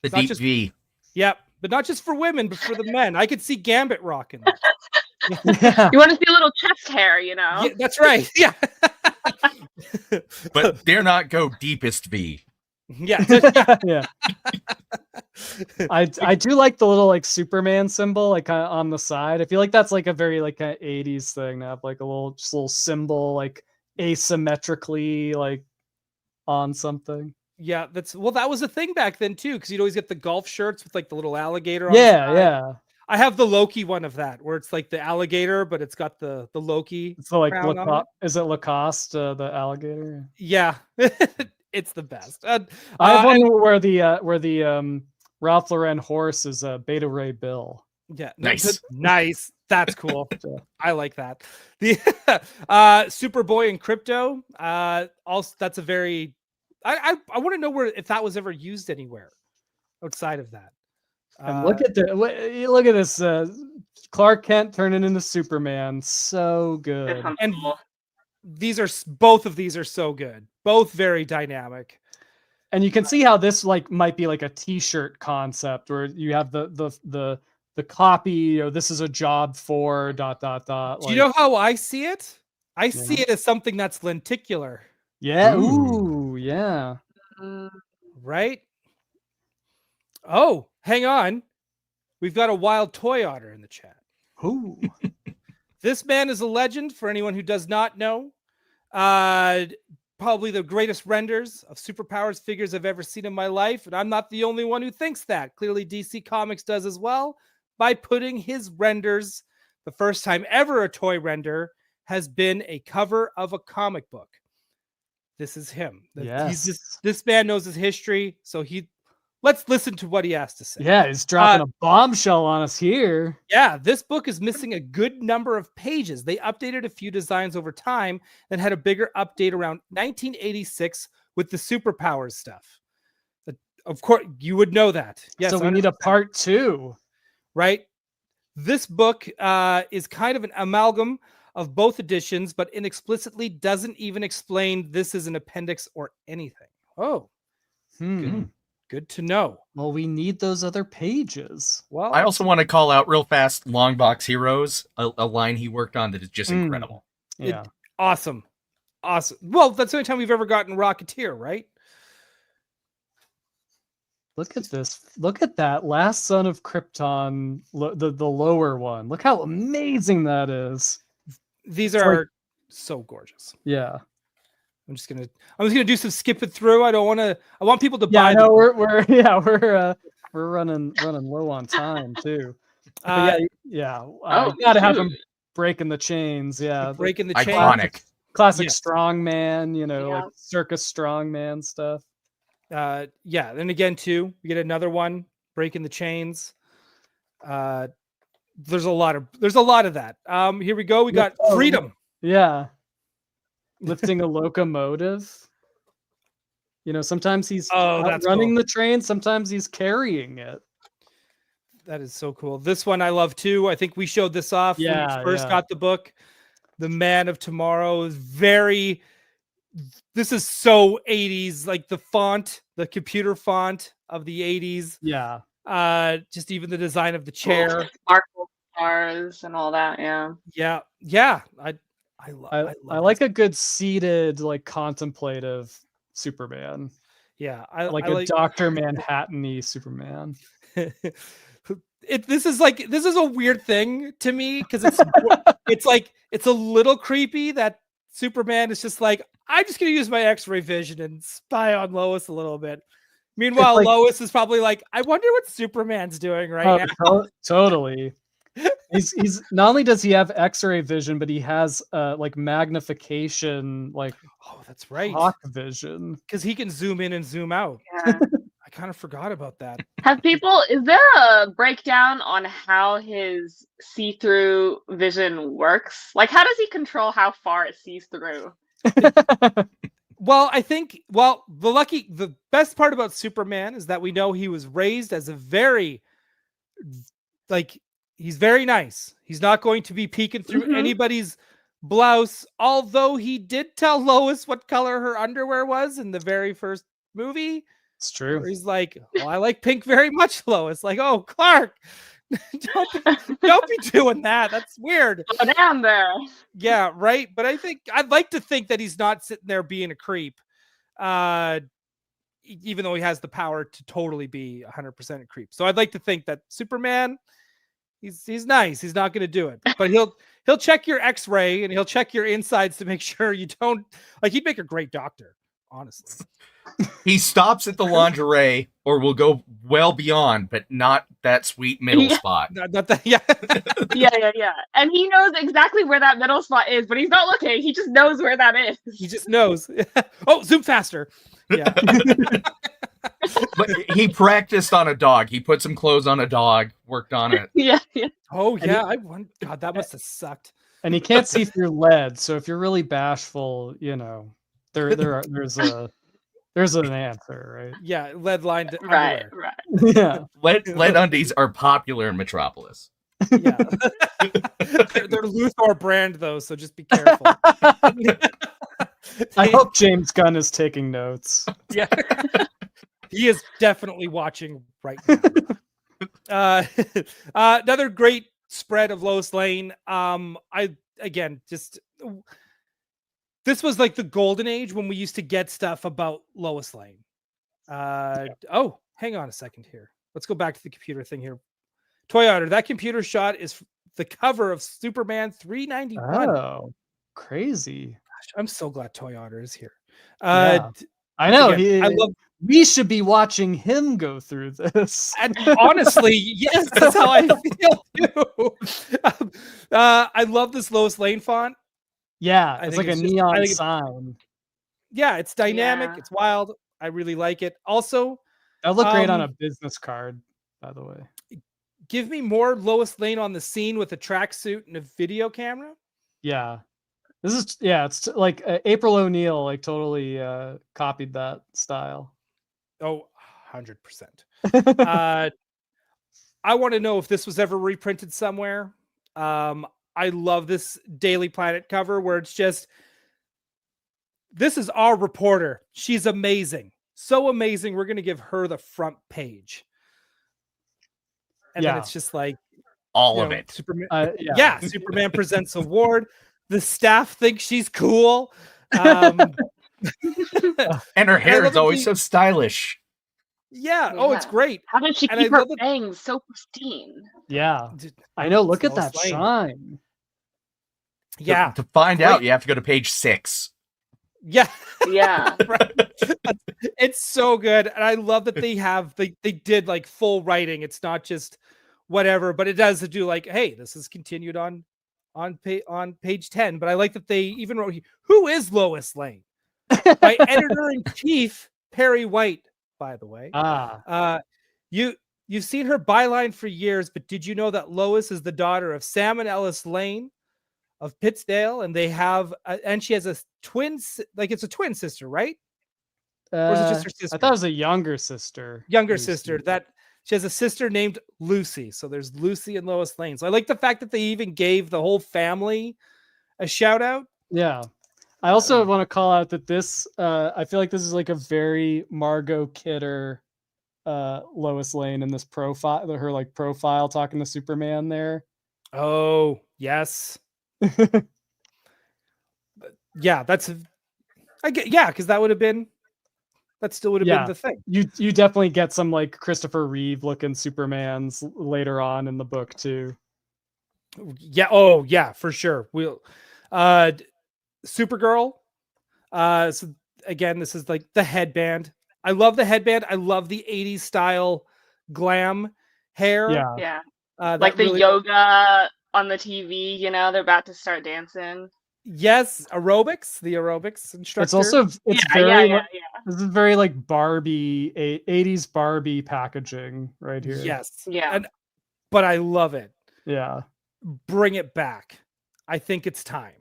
The deep V. Yep, but not just for women, but for the men. I could see Gambit rocking. Yeah. You want to see a little chest hair, you know? Yeah, that's right. Yeah. But dare not go deepest V. Yeah. Yeah. I do like the little like Superman symbol like on the side. I feel like that's like a very like kind of 80s thing to have like a little symbol like asymmetrically like on something. Yeah, that was a thing back then too, because you'd always get the golf shirts with like the little alligator on Yeah, the side. yeah. I have the Loki one of that, where it's like the alligator, but it's got the Loki. It's like is it Lacoste, the alligator? Yeah, it's the best. I have one where the Ralph Lauren horse is Beta Ray Bill. Yeah, nice. That's cool. I like that. The Superboy and Crypto. Also, that's a very. I want to know if that was ever used anywhere outside of that. And look at this Clark Kent turning into Superman. So good. And both of these are so good. Both very dynamic. And you can see how this like might be like a t-shirt concept where you have the copy, you know, this is a job for ... Do you know how I see it? I see it as something that's lenticular. Yeah. Ooh, yeah. Right? Oh, hang on. We've got a wild toy otter in the chat. Ooh. This man is a legend for anyone who does not know. Probably the greatest renders of superpowers figures I've ever seen in my life. And I'm not the only one who thinks that. Clearly, DC Comics does as well by putting his renders. The first time ever a toy render has been a cover of a comic book. This is him. Yes. This man knows his history. So let's listen to what he has to say. Yeah, he's dropping a bombshell on us here. Yeah, this book is missing a good number of pages. They updated a few designs over time, then had a bigger update around 1986 with the superpowers stuff. Of course, you would know that. Yes, so we need a part 2. Right? This book is kind of an amalgam of both editions, but inexplicitly doesn't even explain this is an appendix or anything. Oh, good to know. Well, we need those other pages. Well, I also want to call out real fast Long Box Heroes, a line he worked on that is just incredible. Yeah. Awesome. Well, that's the only time we've ever gotten Rocketeer, right? Look at this. Look at that. Last Son of Krypton, the lower one. Look how amazing that is. These are so gorgeous. Yeah. I'm just gonna do some skip it through. I want people to buy. Yeah, I know we're running low on time too. I gotta have him breaking the chains. Yeah, breaking the chains. Iconic. Classic strongman. You know, like circus strongman stuff. Then again too, we get another one breaking the chains. There's a lot of that. Here we go. We got Freedom. Yeah. Lifting a locomotive. You know, sometimes he's running the train, sometimes he's carrying it. That is so cool. This one I love too. I think we showed this off when we first got the book. The Man of Tomorrow is this is so 80s, like the font, the computer font of the 80s. Yeah. Just even the design of the chair. Sparkle stars and all that, yeah. Yeah. I like a good seated, like contemplative Superman. Yeah. I like a Dr. Manhattan-y Superman. This is a weird thing to me because it's a little creepy that Superman is just like, I'm just gonna use my X-ray vision and spy on Lois a little bit. Meanwhile, Lois is probably like, I wonder what Superman's doing right now. Totally. He's not only does he have X-ray vision, but he has like magnification, like that's right, hawk vision, because he can zoom in and zoom out. Yeah. I kind of forgot about that. Is there a breakdown on how his see-through vision works? Like, how does he control how far it sees through? Well, I think, the best part about Superman is that we know he was raised as a very, he's very nice. He's not going to be peeking through anybody's blouse, although he did tell Lois what color her underwear was in the very first movie. It's true. He's like, well, I like pink very much, Lois. Like, oh, Clark, don't be doing that. That's weird. Go down there. Yeah, right. But I'd like to think that he's not sitting there being a creep, even though he has the power to totally be 100% a creep. So I'd like to think that Superman, he's nice. He's not going to do it, but he'll check your X-ray and he'll check your insides to make sure you don't. Like, he'd make a great doctor, honestly. He stops at the lingerie or will go well beyond, but not that sweet middle spot. Not that, yeah. Yeah. And he knows exactly where that middle spot is, but he's not looking. He just knows where that is. He just knows. Oh, zoom faster. Yeah. But he practiced on a dog. He put some clothes on a dog, worked on it. Yeah. Oh, yeah. God, that must have sucked. And he can't see through lead, so if you're really bashful, you know, there's an answer, right? Yeah, lead lined right. Yeah. Lead undies are popular in Metropolis. Yeah. They're Luthor brand though, so just be careful. I hope James Gunn is taking notes. Yeah. He is definitely watching right now. Another great spread of Lois Lane. This was like the golden age when we used to get stuff about Lois Lane. Oh, hang on a second here. Let's go back to the computer thing here. Toy Otter, that computer shot is the cover of Superman 391. Oh, crazy. Gosh, I'm so glad Toy Otter is here. Yeah. I know. Again, we should be watching him go through this. And honestly, yes, that's how I feel too. I love this Lois Lane font. Yeah, it's like a neon sign. Yeah, it's dynamic. Yeah. It's wild. I really like it. Also, that looked great on a business card, by the way. Give me more Lois Lane on the scene with a tracksuit and a video camera. Yeah. It's like April O'Neil, like totally copied that style. Oh, 100%. I want to know if this was ever reprinted somewhere. I love this Daily Planet cover where it's just, this is our reporter. She's amazing. So amazing. We're going to give her the front page. And then it's just like all of it. Superman, Superman presents award. The staff thinks she's cool. And her hair is always so stylish. Yeah. Oh, it's great. How did she keep her bangs so pristine? Yeah. I know. Look at that shine. Yeah. To find out, you have to go to page 6. Yeah. Yeah. Right. It's so good. And I love that they did like full writing. It's not just whatever, but it does do like, hey, this is continued on page 10. But I like that they even wrote, who is Lois Lane? By editor-in-chief Perry White, by the way. You you've seen her byline for years, but did you know that Lois is the daughter of Sam and Ellis Lane of Pittsdale, and they have and she has a twin, like it's a twin sister, right? Or is it just her sister? I thought it was a younger sister. Younger sister. That she has a sister named Lucy. So there's Lucy and Lois Lane. So I like the fact that they even gave the whole family a shout out. Yeah. I also want to call out that this, I feel like this is like a very Margot Kidder, Lois Lane in this profile, her like profile talking to Superman there. Oh, yes. Yeah, because that would have been, that still would have been the thing. You definitely get some like Christopher Reeve looking Supermans later on in the book too. Yeah. Oh yeah, for sure. We'll, Supergirl. So again, this is like the headband. I love the headband. I love the 80s style glam hair. Yeah. Like the yoga on the TV, they're about to start dancing. Yes, the aerobics instructor. It's also very this is very like Barbie 80s Barbie packaging right here. Yes. Yeah. But I love it. Yeah. Bring it back. I think it's time.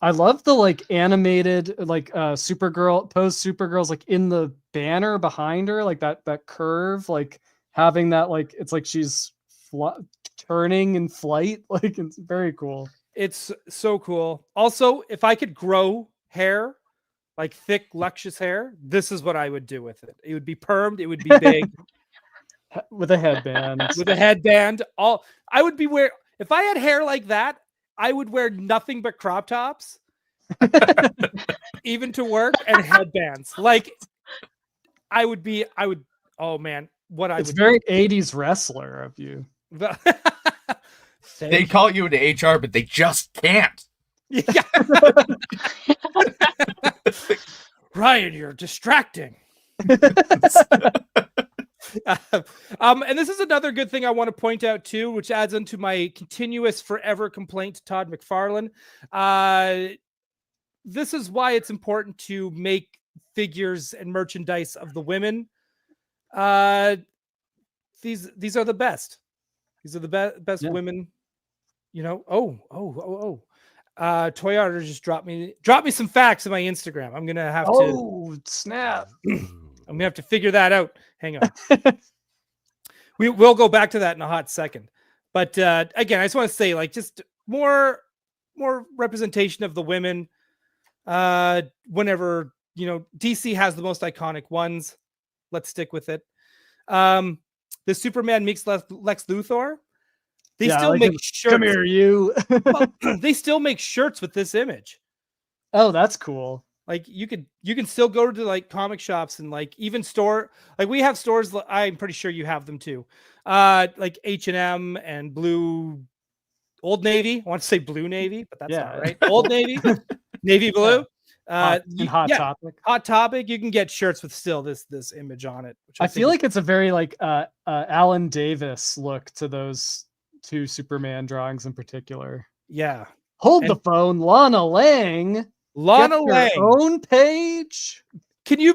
I love the like animated like Supergirl's like in the banner behind her, like that curve, like having that like it's like she's turning in flight. Like it's very cool. It's so cool. Also, if I could grow hair, like thick, luscious hair, this is what I would do with it. It would be permed. It would be big. With a headband. With a headband. I would be if I had hair like that, I would wear nothing but crop tops, even to work, and headbands. Like oh man, it's very 80s wrestler of you. They call you into HR, but they just can't. Yeah. Ryan, you're distracting. And this is another good thing I want to point out too, which adds into my continuous forever complaint to Todd McFarlane. This is why it's important to make figures and merchandise of the women. These are the best. These are the best women. Toyota just dropped me some facts in my Instagram. I'm gonna have to snap. I'm gonna have to figure that out. Hang on. We will go back to that in a hot second. But again, I just want to say, like, just more representation of the women. Whenever DC has the most iconic ones, let's stick with it. The Superman meets Lex Luthor. They still make shirts. Come here, you. They still make shirts with this image. Oh, that's cool. Like you can still go to like comic shops and like even store, like we have stores. I'm pretty sure you have them too. Like H&M and Old Navy. I want to say Blue Navy, but that's not right. Old Navy, Navy Blue. Hot Topic. Hot Topic. You can get shirts with still this image on it. Which I feel like it's a very like Alan Davis look to those two Superman drawings in particular. Yeah. Hold the phone, Lana Lang. Own page. Can you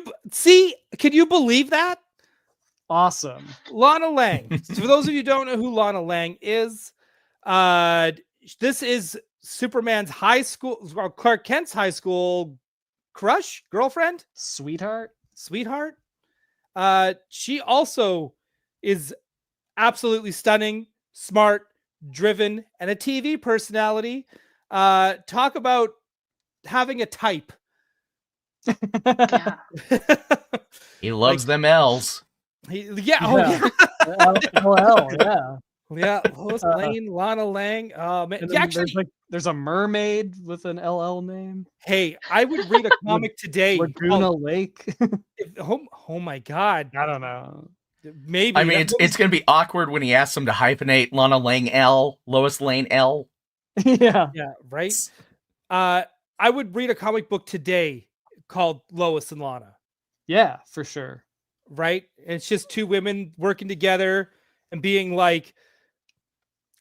believe that? Awesome. Lana Lang. So for those of you who don't know who Lana Lang is, this is Superman's high school, Clark Kent's high school girlfriend, sweetheart. She also is absolutely stunning, smart, driven, and a TV personality. Talk about having a type. Yeah. He loves them L's. Yeah. Lois Lane, Lana Lang. Man. There's a mermaid with an LL name. Hey, I would read a comic today. Laguna Lake. Oh my God. I don't know. Maybe. I mean, it's going to be awkward when he asks him to hyphenate Lana Lang L, Lois Lane L. Yeah. Yeah. Right. I would read a comic book today called Lois and Lana. Yeah, for sure. Right. And it's just two women working together and being like,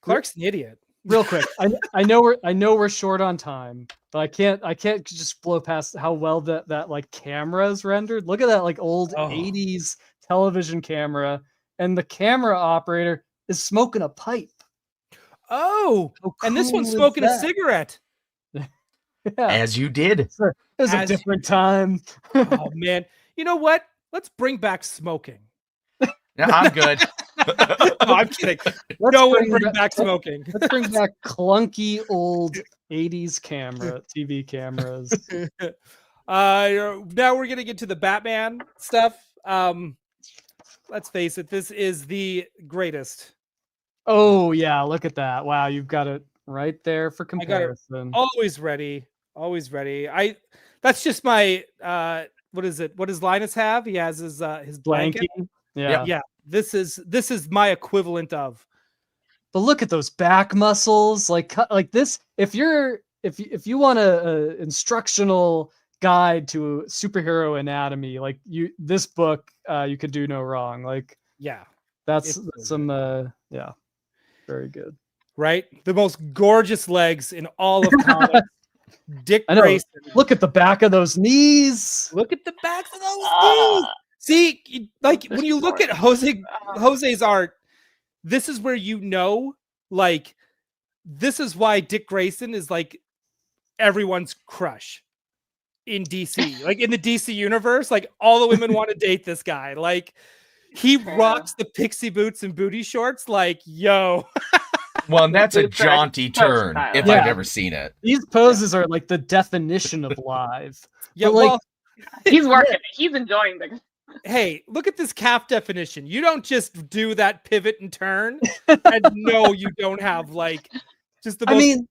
Clark's an idiot. Real quick, I know we're short on time, but I can't just blow past how well that like camera is rendered. Look at that like old 80s television camera. and the camera operator is smoking a pipe. Oh, and this one's cool is smoking a that? cigarette. Yeah, As you did. it was a As- different time. Oh man, you know what? Let's bring back smoking. Yeah, I'm good. No, I'm kidding. Let's No one bring back smoking. Let's bring back clunky old 80s TV cameras. Now we're gonna get to the Batman stuff. Let's face it, this is the greatest. Oh yeah, look at that. Wow, you've got it right there for I got it comparison. always ready. Always ready. That's just my what is it? What does Linus have? He has his blanket. Blanky. Yeah. Yeah. This is my equivalent of. But look at those back muscles, like this. If you want a instructional guide to superhero anatomy, like this book, you could do no wrong. Like Yeah. that's It's some yeah, very good. Right? The most gorgeous legs in all of comics. Dick I know. Grayson. Look at the back of those knees. Look at the backs of those knees. See, like when you look at Jose's art, this is where you know, like, this is why Dick Grayson is like everyone's crush in DC. Like in the DC universe, like all the women want to date this guy. Like he rocks the pixie boots and booty shorts. Like, yo. Well, and that's a It's a jaunty turn style. if Yeah. I've ever seen it. These poses are like the definition of live. Yeah, But, like, well, He's working it. He's enjoying the. hey, look at this calf definition. You don't just do that pivot and turn. And no, you don't have like just the most. I mean,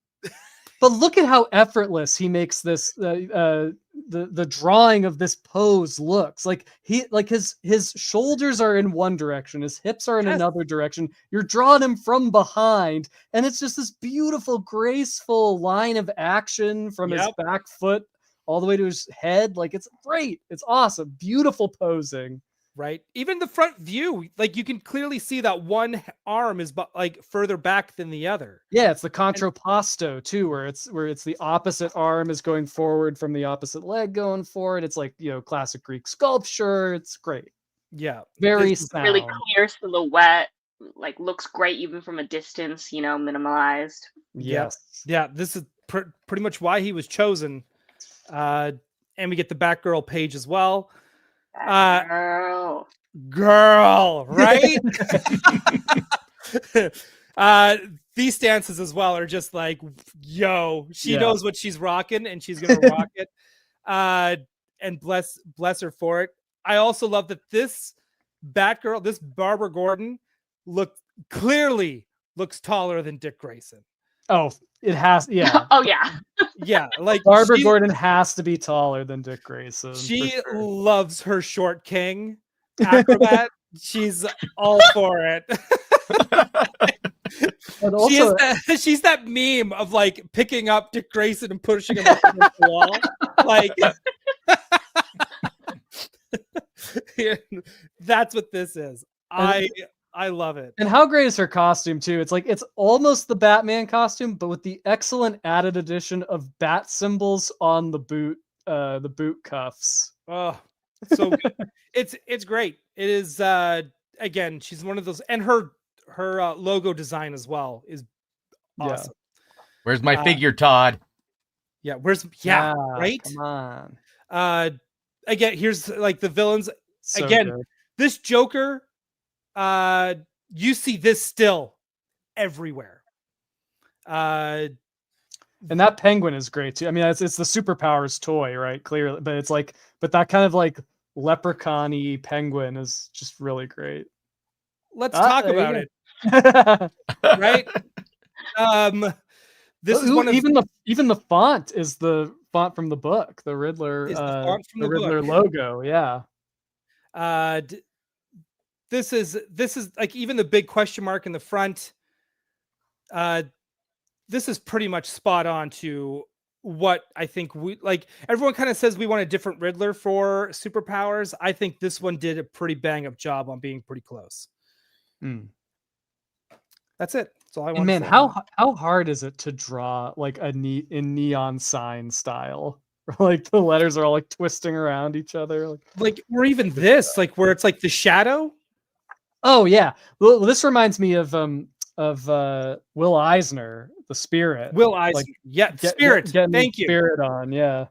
but look at how effortless he makes this the drawing of this pose looks. Like his shoulders are in one direction, his hips are in Yes. another direction. You're drawing him from behind, and it's just this beautiful, graceful line of action from his Yep. back foot all the way to his head. Like it's great. It's awesome. Beautiful posing. Right, even the front view, like you can clearly see that one arm is like further back than the other. Yeah, it's the contrapposto too, where it's the opposite arm is going forward from the opposite leg going forward. It's like, classic Greek sculpture. It's great. Yeah, Very This is sound. Really clear silhouette, like looks great even from a distance, minimalized. Yes. yeah. This is pretty much why he was chosen. And we get the Batgirl page as well. Girl, right? These stances as well are just like, yo, she knows what she's rocking and she's gonna rock it. And bless her for it. I also love that this Batgirl, this Barbara Gordon, clearly looks taller than Dick Grayson. Oh, it has. Yeah. Oh yeah. Yeah, like Barbara Gordon has to be taller than Dick Grayson. She for sure. loves her short king acrobat. She's all for it. But also, She's that meme of like picking up Dick Grayson and pushing him up against the wall. Like that's what this is. I love it. and how great is her costume too? It's like it's almost the Batman costume, but with the excellent added addition of bat symbols on the boot cuffs. Oh, so good. It's great. It is again, she's one of those, and her logo design as well is awesome. Where's my figure, Todd? Yeah, right? Come on. Again, here's like the villains. So Again, good. this Joker, you see this still everywhere. And that penguin is great too. I mean, it's the superpowers toy, right? Clearly, but it's like, but that kind of like leprechaun-y penguin is just really great. Let's talk there you about go. it, right? This is one of even the font is the font from the book, the Riddler, Is the font from the Riddler book. logo. Yeah. This is like even the big question mark in the front. This is pretty much spot on to what I think we like. Everyone kind of says we want a different Riddler for superpowers. I think this one did a pretty bang up job on being pretty close. That's it. That's all I want. And man, to say. how hard is it to draw like in neon sign style? Like the letters are all like twisting around each other. Like or even this, like where it's like the shadow. Oh yeah. Well, this reminds me of Will Eisner, the Spirit. Will Eisner. Like, Yeah, Spirit. Thank you. Spirit on, yeah.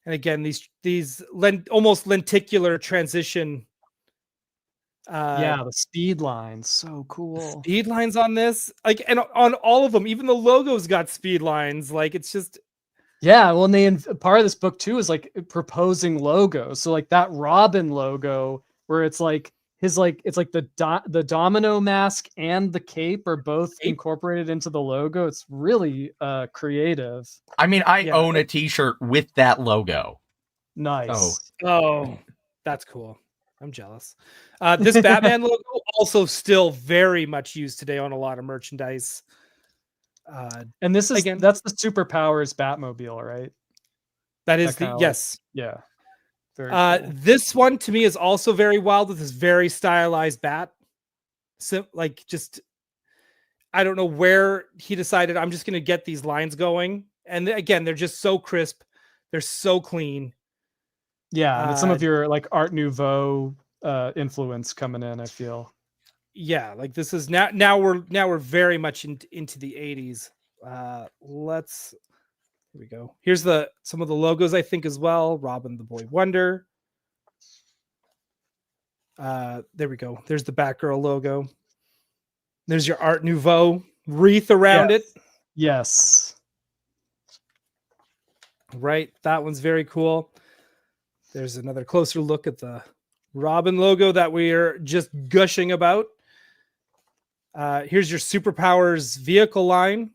And again, these almost lenticular transition. Yeah, the speed lines, so cool. Speed lines on this, like, and on all of them, even the logos got speed lines. Like, it's just. Yeah, well, and part of this book too is like proposing logos. So like that Robin logo, where it's like it's like the domino mask and the cape are both incorporated into the logo. It's really creative. I mean, I own a T-shirt with that logo. Nice. Oh, that's cool. I'm jealous. This Batman logo also still very much used today on a lot of merchandise. And this is again, that's the Superpowers Batmobile, right? That is the yes. Yeah. Very cool. This one to me is also very wild with this very stylized bat. So like just I don't know where he decided I'm just gonna get these lines going. And again, they're just so crisp, they're so clean. Yeah, and some of your like Art Nouveau influence coming in, I feel. Yeah, like this is now we're very much into the 80s. Here we go. Here's some of the logos I think as well. Robin the Boy Wonder. There we go. There's the Batgirl logo. There's your Art Nouveau wreath around it. Yes. Right. That one's very cool. There's another closer look at the Robin logo that we are just gushing about. Here's your Superpowers vehicle line.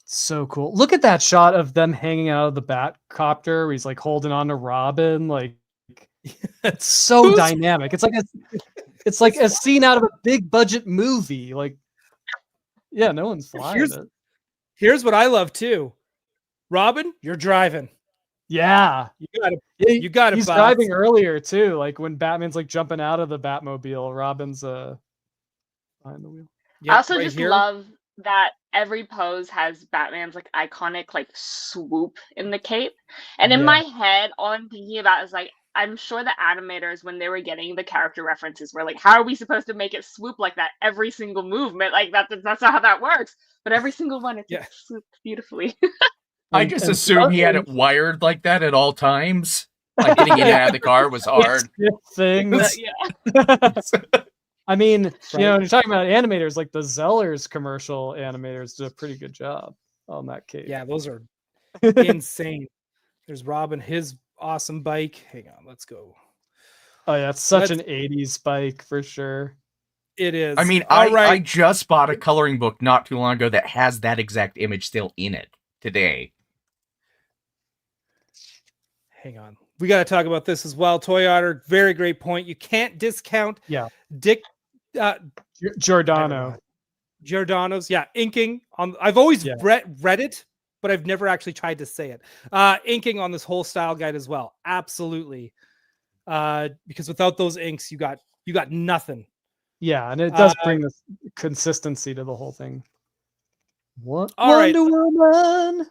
So cool. Look at that shot of them hanging out of the Batcopter where he's like holding on to Robin. Like it's so dynamic. It's like a scene out of a big budget movie. Like, yeah, no one's flying it. Here's what I love too. Robin, you're driving. Yeah. You got it. He's driving earlier too. Like when Batman's like jumping out of the Batmobile, Robin's behind the wheel. Yep, I also just love that every pose has Batman's like iconic like swoop in the cape. And in my head, all I'm thinking about is like, I'm sure the animators, when they were getting the character references, were like, how are we supposed to make it swoop like that every single movement? Like that's not how that works. But every single one, it just swooped beautifully. I just assume he had it wired like that at all times. Like getting in and out of the car was hard. Things. I mean, you know, when you're talking about animators, like the Zellers commercial animators did a pretty good job on that cape. Yeah, those are insane. There's Robin, his awesome bike. Hang on, let's go. Oh yeah, it's such an 80s bike for sure. It is. I mean, I just bought a coloring book not too long ago that has that exact image still in it today. Hang on. We got to talk about this as well. Toy Otter, very great point. You can't discount Dick Giordano's inking on. I've always read it, but I've never actually tried to say it. Inking on this whole style guide as well. Absolutely. Because without those inks, you got nothing. Yeah, and it does bring this consistency to the whole thing. What? Wonder Woman.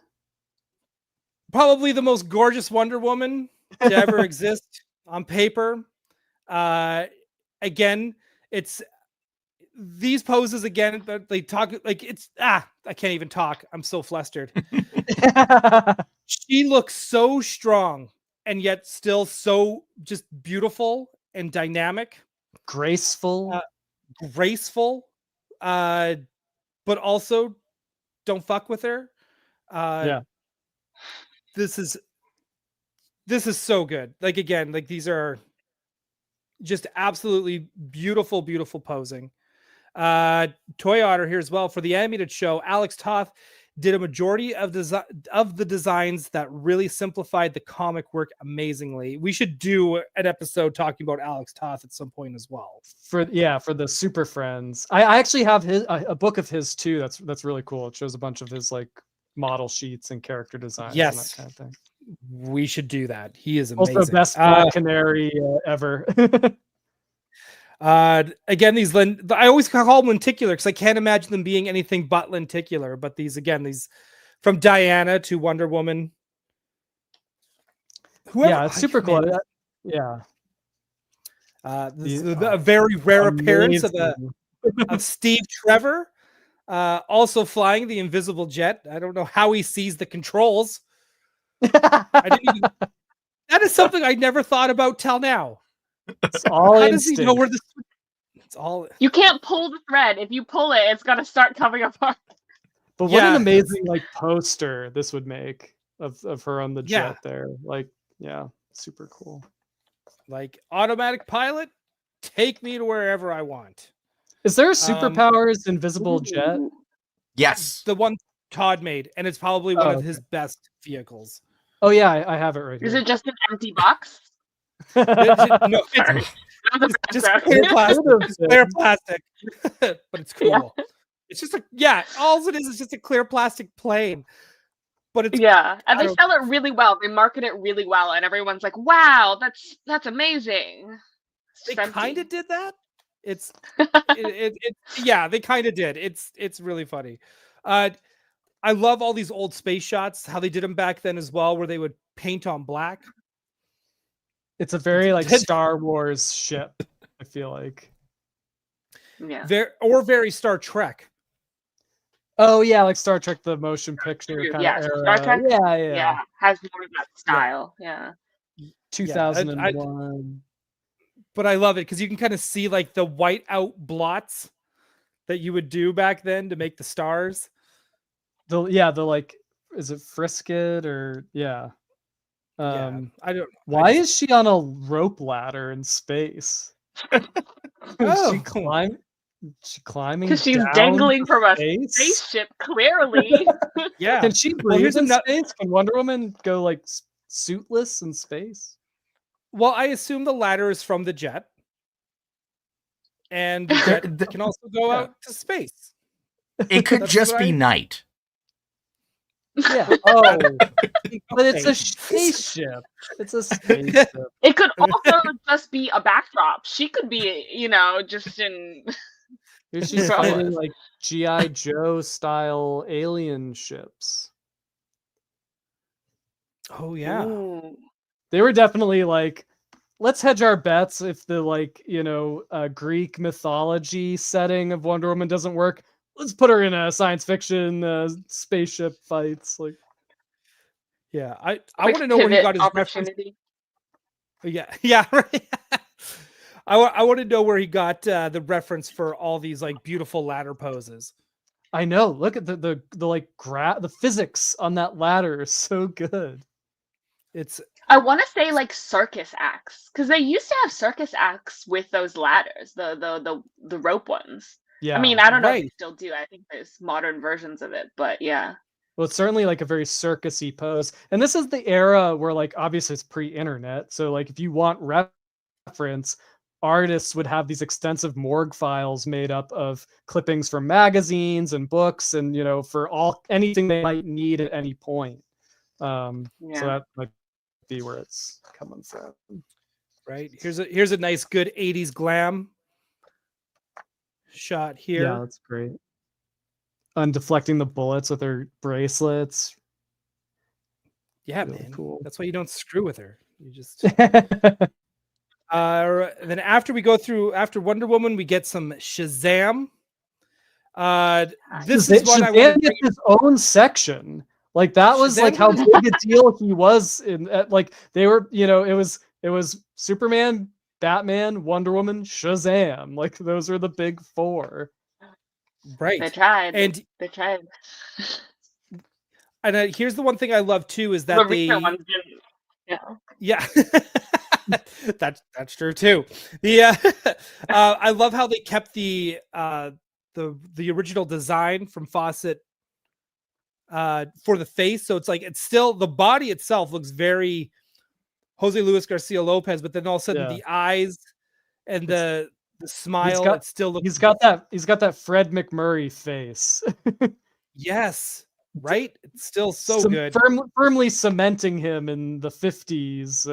Probably the most gorgeous Wonder Woman to ever exist on paper. Again, it's these poses again, but they talk like it's I can't even talk. I'm so flustered. She looks so strong and yet still so just beautiful and dynamic, graceful, but also don't fuck with her. This is so good. Like again, like these are just absolutely beautiful, beautiful posing. Toy Otter here as well for the animated show. Alex Toth did a majority of the designs that really simplified the comic work amazingly. We should do an episode talking about Alex Toth at some point as well. For the Super Friends. I actually have a book of his too. That's really cool. It shows a bunch of his like model sheets and character designs. Yes, and that kind of thing. We should do that. He is amazing. Also, best Black Canary ever. Again, these I always call them lenticular because I can't imagine them being anything but lenticular. But these from Diana to Wonder Woman. Yeah, it's super cool. Yeah. This is a very rare appearance of Steve Trevor, also flying the invisible jet. I don't know how he sees the controls. That is something I never thought about till now. It's all how instinct. does he know where the? It's all. You can't pull the thread. If you pull it, it's gonna start coming apart. But what an amazing poster this would make of her on the jet there. Like, yeah, super cool. Like automatic pilot, take me to wherever I want. Is there a superpowers invisible jet? Yes. The one Todd made, and it's probably one of his best vehicles. Oh yeah, I have it right here. Is it just an empty box? No, it's just clear plastic. It's clear plastic. But it's cool. Yeah. It's just all it is just a clear plastic plane. But it's and they sell it really well. They market it really well, and everyone's like, "Wow, that's amazing." They kind of did that. They kind of did. It's really funny. I love all these old space shots, how they did them back then as well, where they would paint on black. It's a very like Star Wars ship, I feel like. Yeah. Very Star Trek. Oh yeah, like Star Trek the motion picture kind of era. Star Trek. Yeah. Has more of that style. Yeah. 2001. But I love it because you can kind of see like the white out blots that you would do back then to make the stars. The like, is it Frisket or I don't. Why is she on a rope ladder in space? She climbing because she's dangling from a spaceship. Clearly, Can she breathe in space? Can Wonder Woman go like suitless in space? Well, I assume the ladder is from the jet, and the jet can also go out to space. It could just be night. Yeah. Oh, but it's a spaceship. It's a spaceship. It could also just be a backdrop. She could be, just in. She's fighting like G.I. Joe style alien ships. Oh yeah. Ooh. They were definitely like, let's hedge our bets if the Greek mythology setting of Wonder Woman doesn't work. Let's put her in a science fiction spaceship fights. Like, I want to know where he got his opportunity. Yeah, right. I want to know where he got the reference for all these like beautiful ladder poses. I know. Look at the physics on that ladder is so good. I want to say like circus acts, because they used to have circus acts with those ladders, the rope ones. Yeah. I mean, I don't know if they still do. I think there's modern versions of it, but yeah. Well, it's certainly like a very circus-y pose. And this is the era where like obviously it's pre-internet. So like if you want reference, artists would have these extensive morgue files made up of clippings from magazines and books and for anything they might need at any point. So that might be where it's coming from. Right. Here's a nice good 80s glam shot here. Yeah, that's great. Undeflecting the bullets with her bracelets. Yeah, really man. Cool. That's why you don't screw with her. You just then after Wonder Woman, we get some Shazam. This is what Shazam gets his own section. Like that was like how big a deal he was in. Like they were, it was Superman, Batman, Wonder Woman, Shazam. Like those were the big four. Right. They tried. And they tried. And here's the one thing I love too is that Yeah. That's true too. I love how they kept the original design from Fawcett for the face. So it's still the body itself looks very Jose Luis Garcia Lopez, but then all of a sudden the eyes and the smile, it still looks. He's got that Fred McMurray face. Yes, right. It's still so good. Firmly cementing him in the 50s.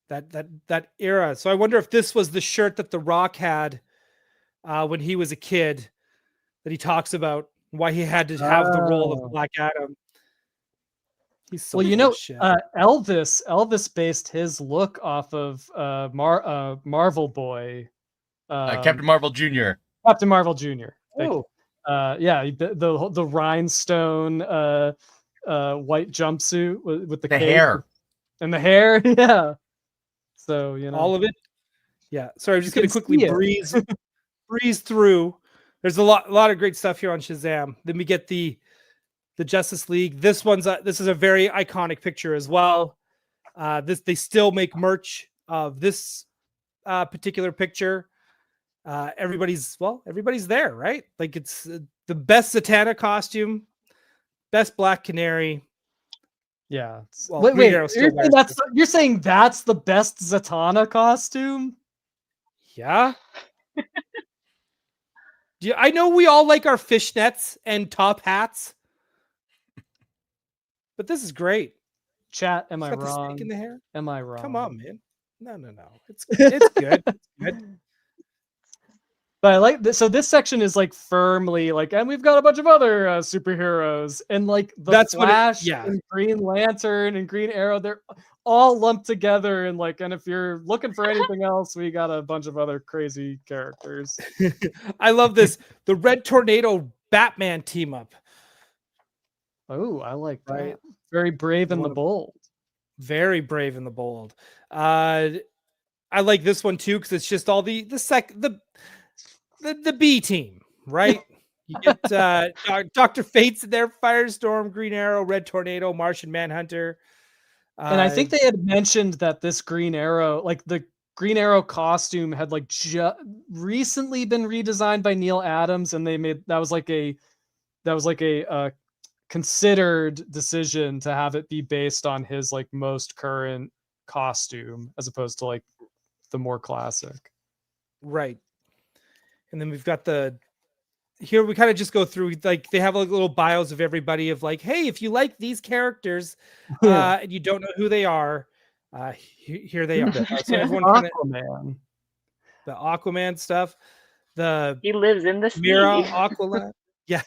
That era. So I wonder if this was the shirt that The Rock had when he was a kid, that he talks about why he had to have the role of Black Adam. He's so well, full of shit. Elvis based his look off of Marvel Boy, Captain Marvel Jr. Captain Marvel Jr. Oh, Yeah, the rhinestone white jumpsuit with the cape hair and the hair. Yeah. So all of it. Yeah. Sorry, I'm just You gonna can quickly see it. breeze through. There's a lot of great stuff here on Shazam. Then we get the Justice League. This is a very iconic picture as well. They still make merch of this particular picture. Everybody's there, right? Like it's the best Zatanna costume, best Black Canary. Yeah. Well, Wait, Green Arrow still wears it. you're saying that's the best Zatanna costume? Yeah. Yeah, I know we all like our fishnets and top hats, but this is great. Chat, am I Got the wrong? snake in the hair. Am I wrong? Come on, man. No. It's good. It's good. But I like this. So this section is like firmly like, and we've got a bunch of other superheroes, and like That's Flash and Green Lantern and Green Arrow, they're all lumped together. And like, and if you're looking for anything else, we got a bunch of other crazy characters. I love this. The Red Tornado Batman team up. Oh, I like that. Right. Very brave and the bold. Very brave and the bold. I like this one too because it's just all the B team, right? You get Dr. Fate's in there, Firestorm, Green Arrow, Red Tornado, Martian Manhunter. And I think they had mentioned that this Green Arrow, like the Green Arrow costume, had like recently been redesigned by Neil Adams, and that was like a considered decision to have it be based on his like most current costume as opposed to like the more classic. Right. And then we've got here we kind of just go through, like they have like little bios of everybody of like, hey, if you like these characters and you don't know who they are, here they are. So everyone Aquaman. The Aquaman stuff. He lives in the sea. Mira Aquaman. Yeah.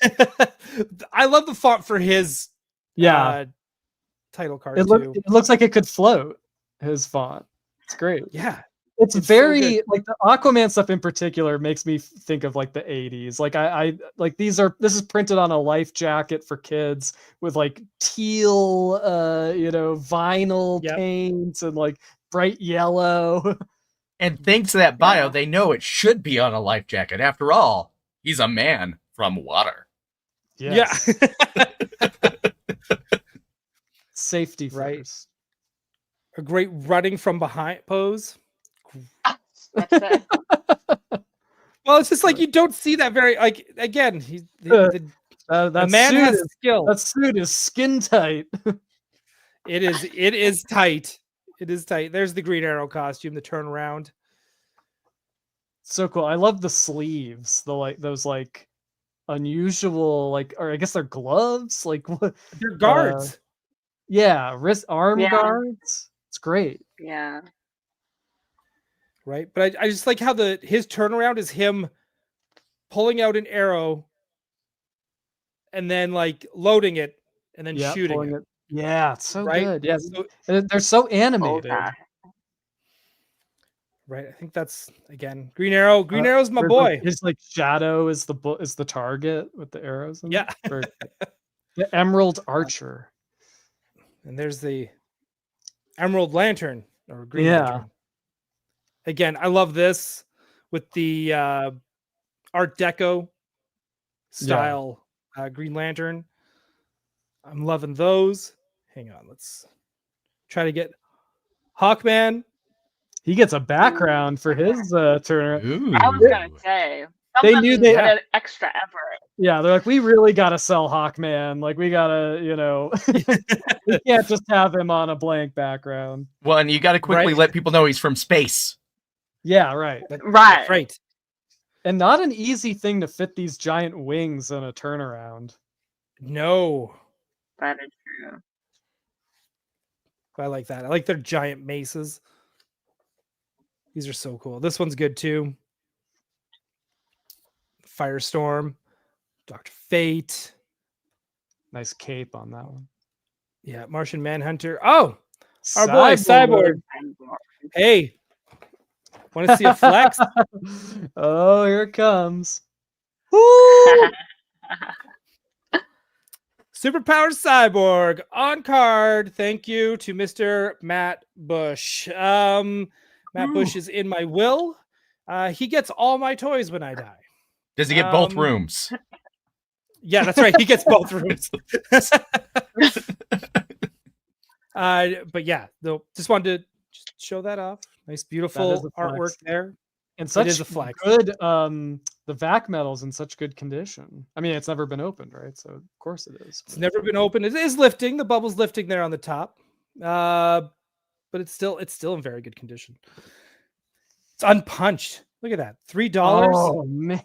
I love the font for his title card too. It looks like it could float, his font. It's great. Yeah. It's very so like the Aquaman stuff in particular makes me think of like the 80s. Like I like this is printed on a life jacket for kids with like teal vinyl paint and like bright yellow. And thanks to that bio, they know it should be on a life jacket. After all, he's a man from water. Yes. Yeah. Safety first. Right. A great running from behind pose. That's it. Well, it's just like you don't see that very like again. The man has skill. That suit is skin tight. It is tight. It is tight. There's the Green Arrow costume, the turnaround. So cool. I love the sleeves. Those unusual or I guess they're gloves. Like what? They're guards. Arm guards. It's great. Yeah. Right, but I just like how his turnaround is him pulling out an arrow and then like loading it and then shooting it. Yeah, it's so good. Yeah, they're so animated. Right, I think that's again Green Arrow. Green Arrow's my boy. His like shadow is the target with the arrows. Yeah, the Emerald Archer. And there's the Emerald Lantern or Green Lantern. Again, I love this with the Art Deco style Green Lantern. I'm loving those. Hang on, let's try to get Hawkman. He gets a background for his turn. Ooh. I was gonna say they knew they had an extra effort. Yeah, they're like, we really gotta sell Hawkman. Like, we gotta, we can't just have him on a blank background. Well, and you got to quickly let people know he's from space. Yeah, right. Right. And not an easy thing to fit these giant wings in a turnaround. No. That is true. I like that. I like their giant maces. These are so cool. This one's good too. Firestorm, Dr. Fate. Nice cape on that one. Yeah, Martian Manhunter. Oh, our boy Cyborg. Hey, want to see a flex? Oh, here it comes. Woo! Superpowered Cyborg on card. Thank you to Mr. Matt Bush. Matt Bush is in my will. He gets all my toys when I die. Does he get both rooms? Yeah, that's right. He gets both rooms. But yeah, just wanted to just show that off. Nice, beautiful artwork there. And such it is a flex. Good, the vac metal's in such good condition. I mean, it's never been opened, right? So of course it is. It's never been opened. It is lifting. The bubble's lifting there on the top. But it's still in very good condition. It's unpunched. Look at that. $3. Oh man.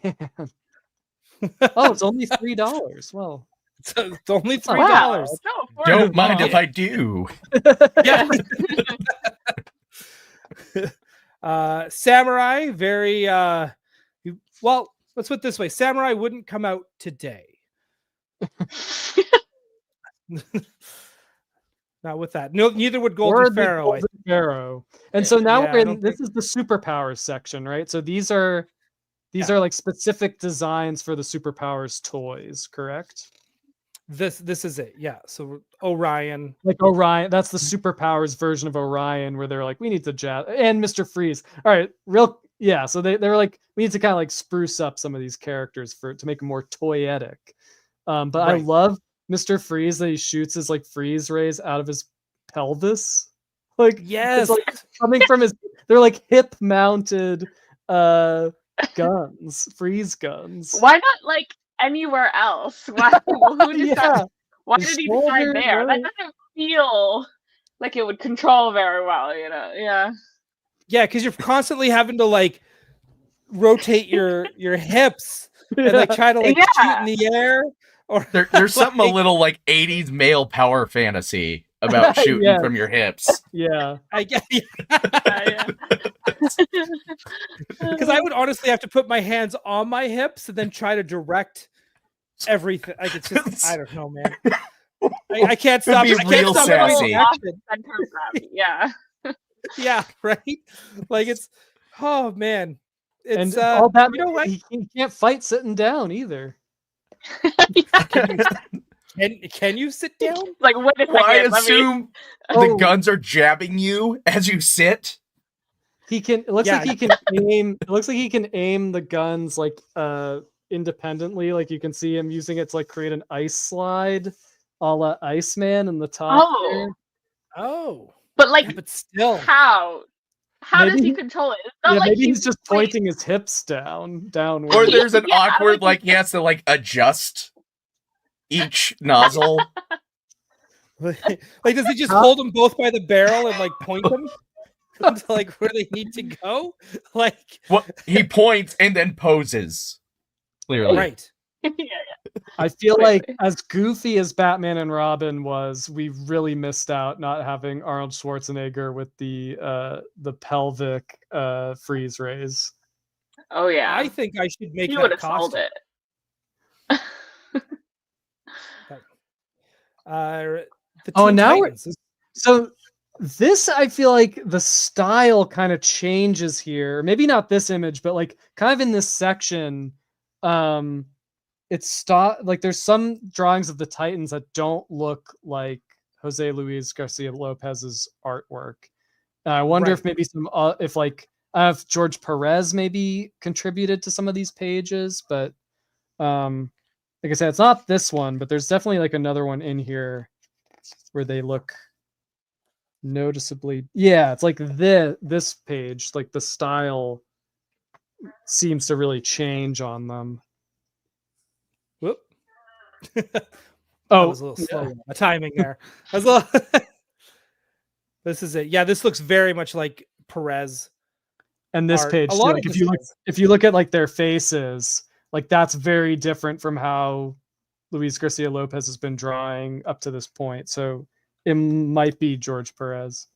Oh, it's only $3. Well, it's only $3. Wow. Don't mind if I do. Yeah. Samurai, very well, let's put it this way. Samurai wouldn't come out today. Not with that. No, neither would Golden Pharaoh. And so now we're in. This is the superpowers section, right? So these are like specific designs for the superpowers toys, correct? This is it. Yeah. So Orion. Like Orion, that's the superpowers version of Orion, where they're like, we need to and Mr. Freeze. All right, so they were like, we need to kind of like spruce up some of these characters to make them more toyetic. But right. I love Mr. Freeze that he shoots his like freeze rays out of his pelvis. Like, yes, it's like coming from his, they're like hip mounted guns, freeze guns. Why not like anywhere else? Why? Who decided? Why did he decide there? That doesn't feel like it would control very well, you know? Yeah. Yeah, because you're constantly having to like rotate your hips and like try to like shoot in the air. Or there's something a little like 80s male power fantasy about shooting from your hips. Yeah. I guess. Because I would honestly have to put my hands on my hips and then try to direct everything. Like it's just, I don't know, man. I can't stop. I can't stop sassy. Yeah. Yeah, right. Like it's, oh man, it's and all that. You know what? He can't fight sitting down either. Can you sit down? Like wait a second. I assume the guns are jabbing you as you sit. He can. It looks like he can aim. It looks like he can aim the guns like independently. Like you can see him using it to like create an ice slide, a la Iceman in the top. Oh. But like, but still, how does he control it? It's not like maybe he's just pointing his hips downward. Or there's an awkward like he has to like adjust each nozzle. Like does he just hold them both by the barrel and like point them to like where they need to go? Like he points and then poses. Clearly, right. I feel like as goofy as Batman and Robin was, we really missed out not having Arnold Schwarzenegger with the pelvic freeze rays. Oh yeah, I think I should make. You would would have sold it. So this, I feel like the style kind of changes here. Maybe not this image, but like kind of in this section. It's like there's some drawings of the Titans that don't look like Jose Luis Garcia Lopez's artwork. I wonder if maybe if George Perez maybe contributed to some of these pages, but like I said, it's not this one, but there's definitely like another one in here where they look noticeably. Yeah, it's like this page, like the style seems to really change on them. Whoop. Oh, I was a little slow. The timing there. I was a little... This is it. Yeah, this looks very much like Perez. And this page, too, like if you look at like their faces, like that's very different from how Luis Garcia Lopez has been drawing up to this point. So it might be George Perez.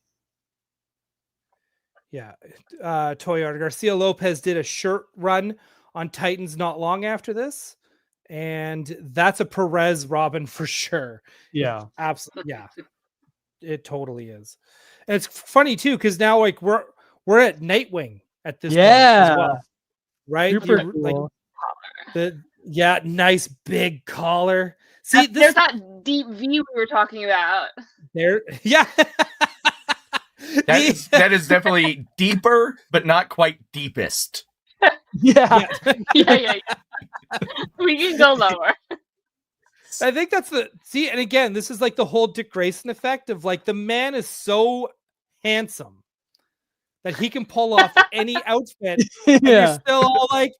Yeah. Toy art. Garcia Lopez did a shirt run on Titans not long after this. And that's a Perez Robin for sure. Yeah. Absolutely. Yeah. It totally is. And it's funny too, because now like we're at Nightwing at this point as well. Right? Super cool. Like nice big collar. See, there's that deep V we were talking about. There, yeah. That is definitely deeper, but not quite deepest. Yeah. We can go lower. I think that's and again, this is like the whole Dick Grayson effect of like the man is so handsome that he can pull off any outfit. And you're still all like,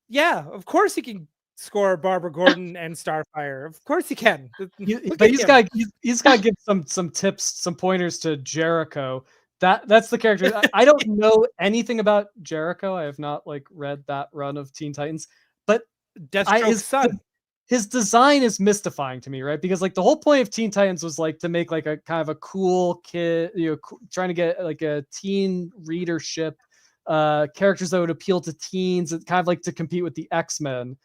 yeah, of course he can score Barbara Gordon and Starfire. Of course he can. But he's got to give some tips, some pointers to Jericho. That's the character. I don't know anything about Jericho. I have not like read that run of Teen Titans, but Deathstroke's son. His design is mystifying to me, right? Because like the whole point of Teen Titans was like to make like a kind of a cool kid, trying to get like a teen readership, characters that would appeal to teens, and kind of like to compete with the X-Men.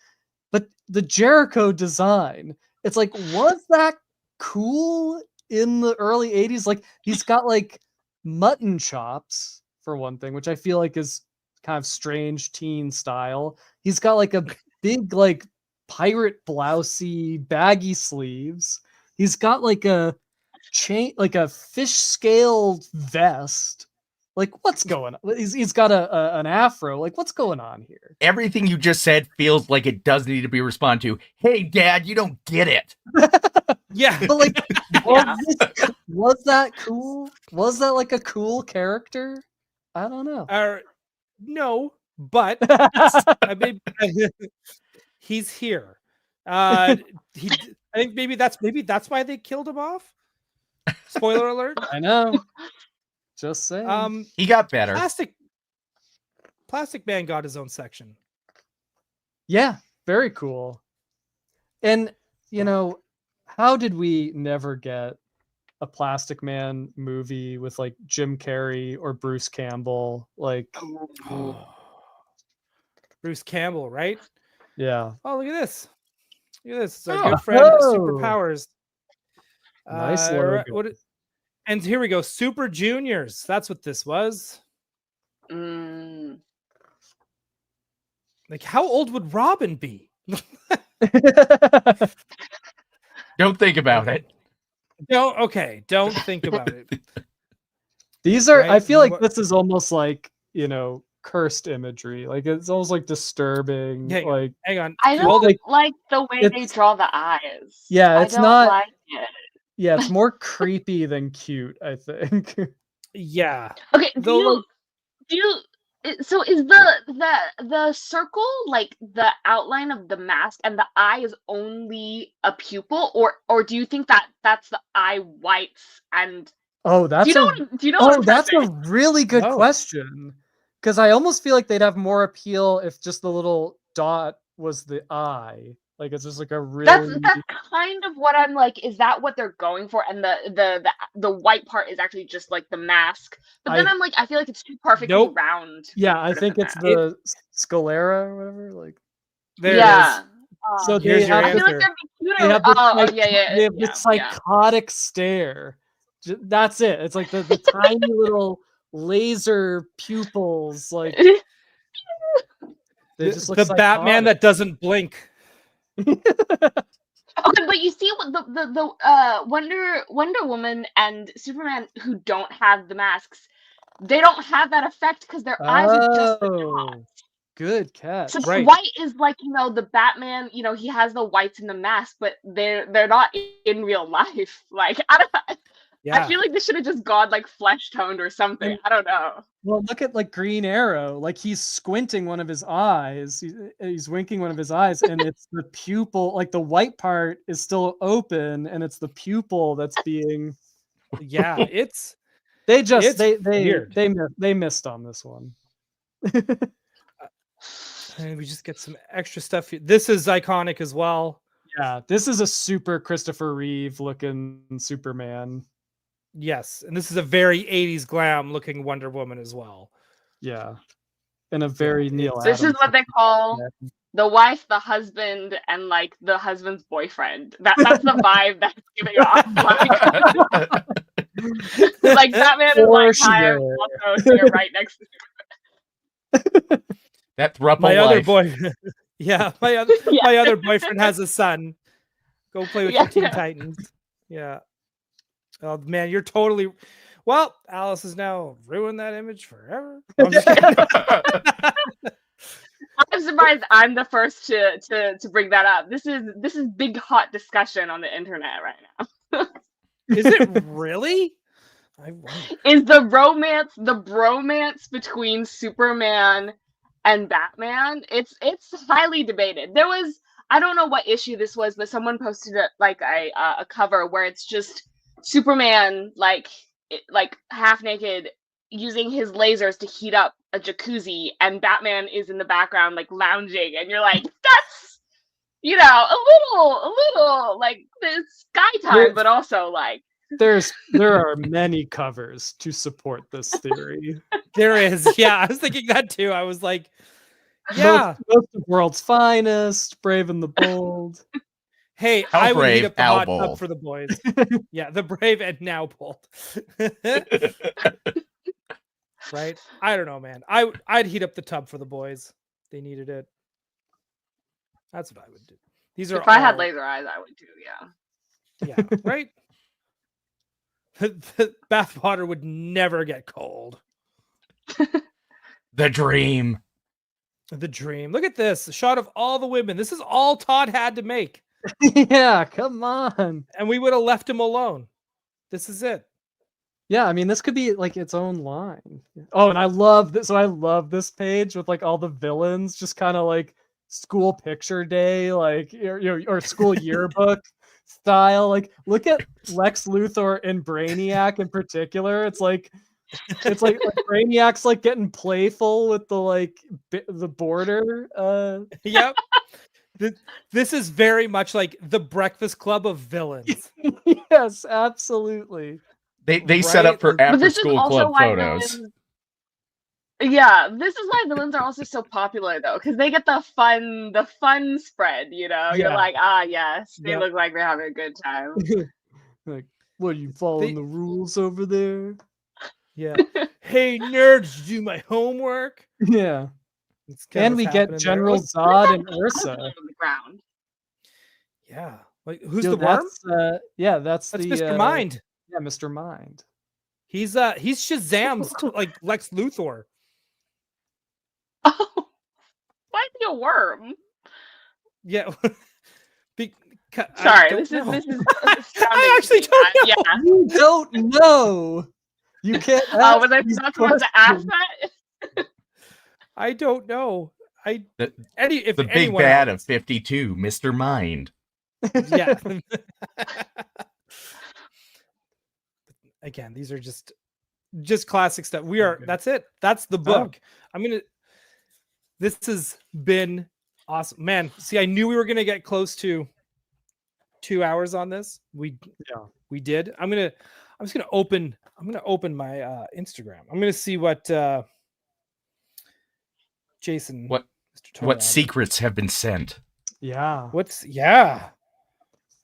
But the Jericho design, it's like, was that cool in the early 80s? Like he's got like mutton chops for one thing, which I feel like is kind of strange teen style. He's got like a big like pirate blousey baggy sleeves. He's got like a chain, like a fish scale vest. Like what's going on? He's got an afro. Like what's going on here? Everything you just said feels like it does need to be responded to. Hey, Dad, you don't get it. Yeah, but like, was that cool? Was that like a cool character? I don't know. No, but I mean, he's here. I think maybe that's why they killed him off. Spoiler alert. I know. Just saying. He got better. Plastic Man got his own section. Yeah, very cool. And how did we never get a Plastic Man movie with like Jim Carrey or Bruce Campbell? Like Bruce Campbell, right? Yeah. Oh, look at this. Look at this. It's our good friend Superpowers. Nice logo. And here we go. Super Juniors. That's what this was. Like, how old would Robin be? Don't think about it. Don't think about it. These are, right? I feel like this is almost like, cursed imagery. Like it's almost like disturbing. Hang on. I don't like the way they draw the eyes. Yeah, it's not like it. Yeah, it's more creepy than cute, I think. Yeah. Okay, so is the circle like the outline of the mask and the eye is only a pupil, or do you think that's the eye whites and that's that's a really good question. Because I almost feel like they'd have more appeal if just the little dot was the eye. Like it's just like a really. That's kind of what I'm like. Is that what they're going for? And the white part is actually just like the mask. But then I'm like, I feel like it's too perfectly round. Yeah, I think it's the sclera or whatever. Like there it is. So they have, I feel like they have this psychotic stare. That's it. It's like the tiny little laser pupils. Like they just look the Batman that doesn't blink. Okay, but you see what the Wonder Woman and Superman who don't have the masks, they don't have that effect because their eyes are just the dots. Good catch. So white is like the Batman. He has the whites in the mask, but they're not in real life. Like I don't. Yeah. I feel like this should have just gone like flesh toned or something. I don't know. Well, look at like Green Arrow. Like he's squinting one of his eyes. He's winking one of his eyes, and it's the pupil. Like the white part is still open, and it's the pupil that's being. Yeah, it's. They missed on this one. And we just get some extra stuff. This is iconic as well. Yeah, this is a super Christopher Reeve looking Superman. Yes, and this is a very 80s glam looking Wonder Woman as well. Yeah. And a very Neil This Adams is what they call the wife, the husband, and like the husband's boyfriend. That's the vibe that's giving off. Like Batman is like, hi, I'm also here right next to you. That thruple my life. other boy. Yeah, my other boyfriend has a son. Go play with your Teen Titans. Yeah. Oh man, you're totally. Well, Alice has now ruined that image forever. I'm just kidding. I'm surprised I'm the first to bring that up. This is big hot discussion on the internet right now. Is it really? Is the bromance between Superman and Batman? It's highly debated. There was, I don't know what issue this was, but someone posted it like a cover where it's just Superman like half naked using his lasers to heat up a jacuzzi, and Batman is in the background like lounging, and you're like, that's, you know, a little like this sky time, but also like there are many covers to support this theory. There is. Yeah, I was thinking that too. I was like, yeah. Most of World's Finest, Brave and the Bold. Hey, How I would brave, heat up the how hot bold. tub for the boys. Yeah, the brave and now bold. Right? I don't know, man. I'd heat up the tub for the boys. They needed it. That's what I would do. These are if I had laser eyes, I would too. Yeah. Yeah, right? The bath water would never get cold. The dream. The dream. Look at this. A shot of all the women. This is all Todd had to make. Yeah, come on. And we would have left him alone. This is it. Yeah, I mean, this could be like its own line. Oh, and I love this. So I love this page with like all the villains, just kind of like school picture day, like or school yearbook style. Like, look at Lex Luthor and Brainiac in particular. It's like Brainiac's like getting playful with the the border. Yep. This is very much like the Breakfast Club of villains. Yes, absolutely. They set up for after school club photos. Yeah, this is why villains are also so popular though, because they get the fun spread, you know. Yeah. You're like, yes, they look like they're having a good time. Like, what, are you following the rules over there? Yeah. Hey nerds, do my homework. Yeah. And we get General Zod and Ursa on the ground. Yeah. Like, who's the worm? That's Mr. Mind. Yeah, Mr. Mind. He's Shazam's like Lex Luthor. Oh, why is he a worm? Yeah. Sorry, this is I actually don't know. Yeah. You don't know. You can't. Oh, was I not supposed to ask that? I don't know. The big bad of 52, Mr. Mind. Yeah. Again, these are just classic stuff. That's it. That's the book. This has been awesome, man. See, I knew we were gonna get close to 2 hours on this. We did. I'm just gonna open my Instagram. I'm gonna see what Jason, what secrets have been sent. Yeah. I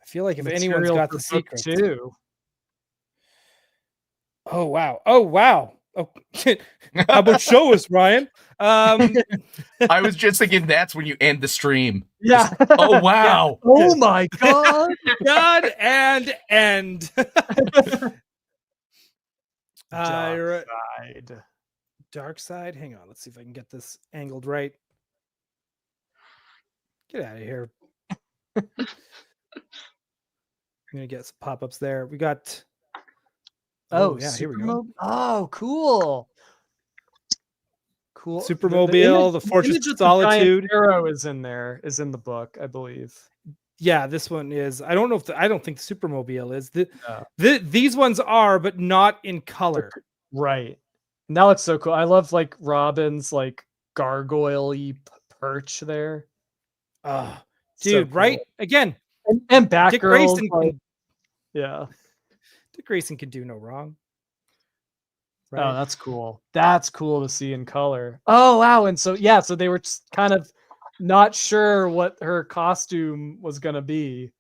feel like if anyone's got the secrets too. Oh wow. Oh, how about show us, Ryan? I was just thinking that's when you end the stream. Yeah. Oh wow. Yeah. Oh my god. God and end. Dark side. Hang on. Let's see if I can get this angled right. Get out of here. I'm gonna get some pop-ups there. We got. Oh yeah, here we go. Oh, cool. Cool. Supermobile, the Fortress of Solitude. Arrow is in there. Is in the book, I believe. Yeah, this one is. I don't know if I don't think Supermobile is. These ones are, but not in color. Right. Now it's so cool. I love like Robin's like gargoyle-y perch there. Dude, so cool. Right? Again. And Batgirl. Dick Grayson yeah. Dick Grayson can do no wrong. Right? Oh, that's cool. That's cool to see in color. Oh, wow. And so, yeah, so they were just kind of not sure what her costume was gonna be,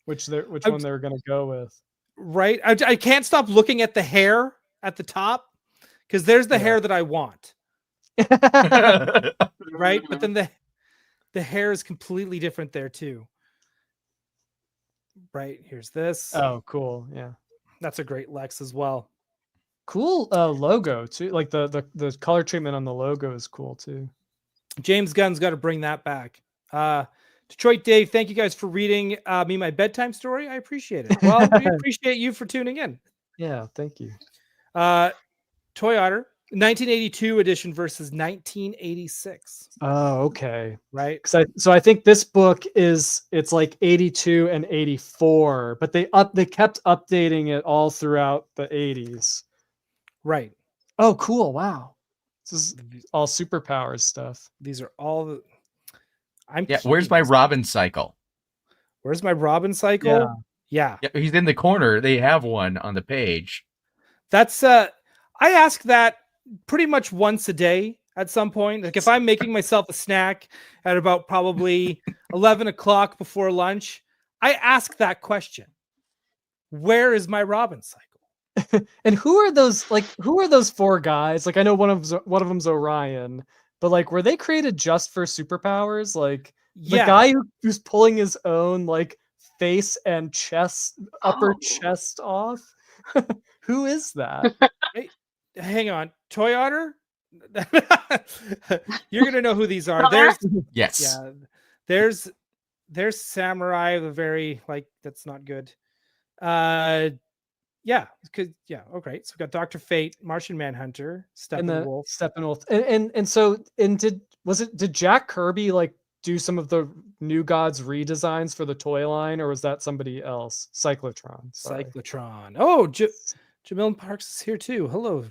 which one they were gonna go with. Right, I can't stop looking at the hair at the top because there's the hair that I want. Right, but then the hair is completely different there too. Right, here's this. Oh, cool. Yeah, that's a great Lex as well. Cool logo too. Like the color treatment on the logo is cool too. James Gunn's got to bring that back. Detroit Dave, thank you guys for reading me my bedtime story. I appreciate it. Well, we appreciate you for tuning in. Yeah, thank you. Toy Otter, 1982 edition versus 1986. Oh, okay. Right. So I think this book it's like 82 and 84, but they kept updating it all throughout the 80s. Right. Oh, cool. Wow. This is all superpowers stuff. These are all the where's my Robin cycle? Where's my Robin cycle? Yeah. He's in the corner. They have one on the page. That's I ask that pretty much once a day at some point. Like if I'm making myself a snack at about probably 11 o'clock before lunch, I ask that question. Where is my Robin cycle? And who are those four guys? Like I know one of them's Orion, but like were they created just for superpowers? Like the guy who's pulling his own like face and upper chest off. Who is that? Hey, hang on, Toy Otter. You're gonna know who these are. There's Samurai, the very that's not good. Okay. So we got Dr. Fate, Martian Manhunter, Steppenwolf, and did Jack Kirby do some of the New Gods redesigns for the toy line, or was that somebody else? Cyclotron. Oh, Jamil Parks is here too. Hello.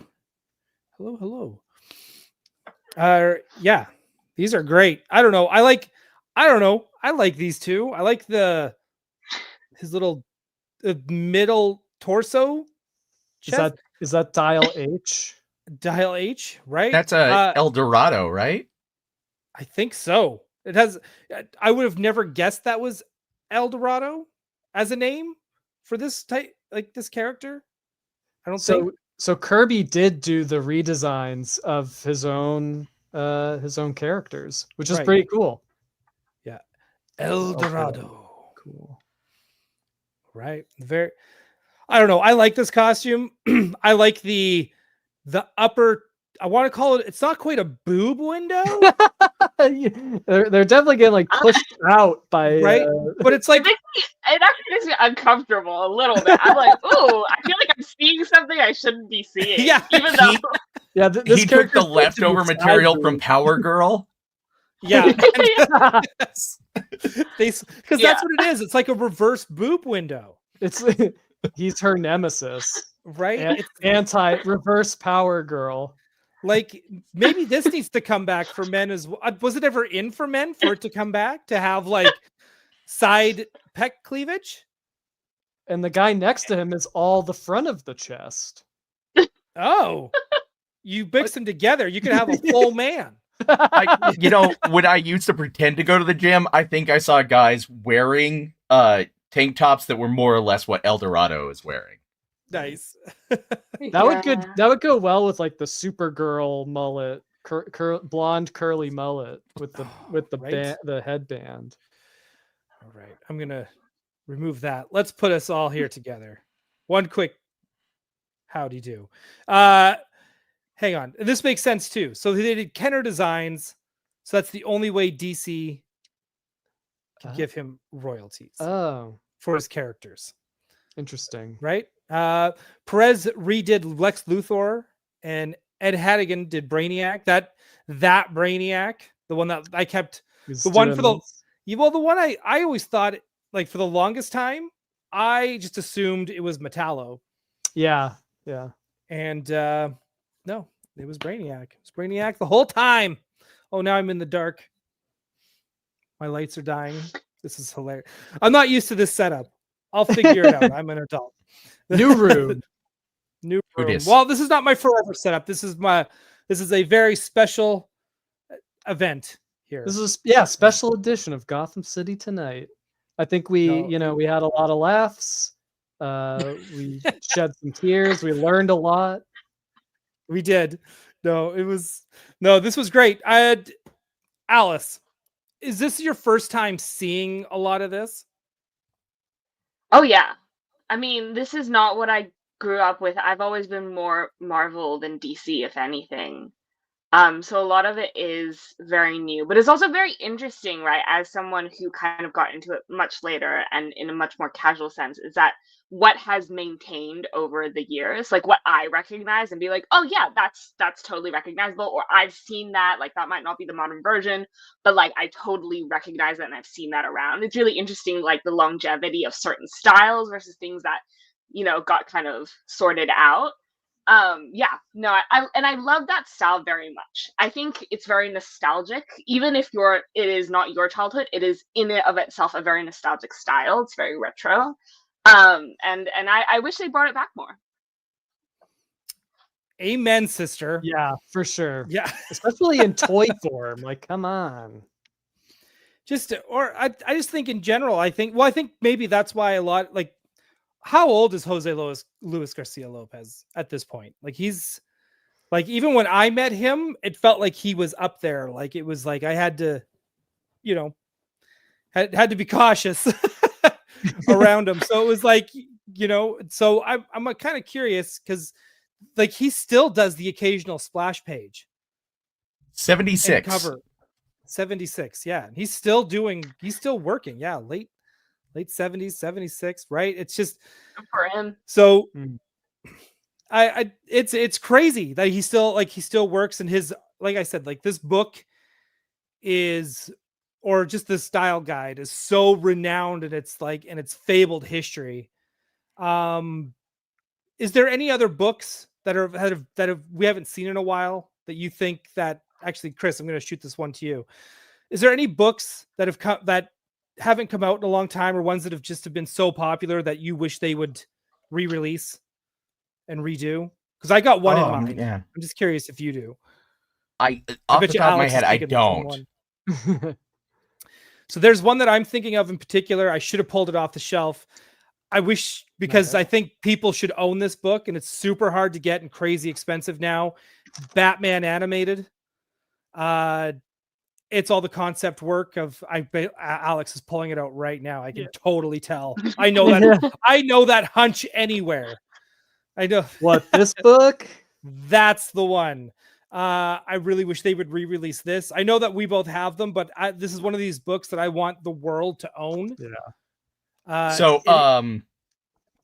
These are great. I don't know. I like these two. I like his little middle torso. Is that Dial H? Dial H, right? That's El Dorado, right? I think so. It has. I would have never guessed that was El Dorado as a name for this type, this character. I don't think. So Kirby did do the redesigns of his own characters, which is pretty cool. Yeah, El Dorado. Cool. Right. I don't know. I like this costume. I like the upper. I want to call it. It's not quite a boob window. They're definitely getting pushed out by but it's like it actually makes me uncomfortable a little bit. I'm like, ooh, I feel like I'm seeing something I shouldn't be seeing. Yeah, even though he took the leftover material from Power Girl. Yeah, because that's what it is. It's like a reverse boob window. He's her nemesis, right? Reverse Power Girl. Maybe this needs to come back for men as well. Was it ever in for men for it to come back to have side pec cleavage? And the guy next to him is all the front of the chest. Oh, you mix them together. You could have a full man. When I used to pretend to go to the gym, I think I saw guys wearing tank tops that were more or less what El Dorado is wearing. Nice. That would go well with the Supergirl mullet, blonde curly mullet with the headband. All right, I'm gonna remove that. Let's put us all here together. One quick howdy do. Hang on. This makes sense too. So they did Kenner Designs, so that's the only way DC can give him royalties. Oh, for his characters. Interesting, right? Perez redid Lex Luthor, and Ed Hannigan did Brainiac. That Brainiac, the one that I kept, the one I always thought, for the longest time, I just assumed it was Metallo. Yeah. And no, it was Brainiac. It was Brainiac the whole time. Oh, now I'm in the dark. My lights are dying. This is hilarious. I'm not used to this setup. I'll figure it out. I'm an adult. New room. Well, this is not my forever setup. This is a very special event here. This is special edition of Gotham City Tonight. I think we we had a lot of laughs. We shed some tears. We learned a lot. We did. This was great. Alice, is this your first time seeing a lot of this? Oh yeah. I mean, this is not what I grew up with. I've always been more Marvel than DC, if anything. So a lot of it is very new, but it's also very interesting, right? As someone who kind of got into it much later and in a much more casual sense, is that what has maintained over the years, like what I recognize and be like, oh yeah, that's totally recognizable, or I've seen that, like that might not be the modern version, but like I totally recognize it and I've seen that around. It's really interesting, like the longevity of certain styles versus things that, got kind of sorted out. I love that style very much. I think it's very nostalgic, even if it is not your childhood. It is in and of itself a very nostalgic style. It's very retro, and I wish they brought it back more. Amen, sister. Yeah, for sure. Yeah, especially in toy form. Like, come on. I just think in general, I think maybe that's why a lot, like, how old is Luis Garcia Lopez at this point? Like, he's like, even when I met him, it felt like he was up there. Like, it was like I had to, had to be cautious around him. So it was like, so I'm kind of curious because like he still does the occasional splash page. 76 cover. 76. Yeah. He's still working. Yeah. Late 70s, 76, right? It's just good for him. So it's crazy that he still works, and his, like I said, like this book is, or just the style guide is so renowned, and it's fabled history. Is there any other books that we haven't seen in a while that you think that, actually, Chris, I'm going to shoot this one to you. Is there any books that haven't come out in a long time, or ones that have been so popular that you wish they would re-release and redo? Because I got one in mind. Yeah. I'm just curious if you do. Off the top of my head, I don't. So there's one that I'm thinking of in particular. I should have pulled it off the shelf. I wish, because I think people should own this book, and it's super hard to get and crazy expensive now. Batman animated. It's all the concept work of, Alex is pulling it out right now. I can totally tell. I know that. I know that hunch anywhere. I know what, this book. That's the one. I really wish they would re-release this. I know that we both have them, but this is one of these books that I want the world to own. Yeah.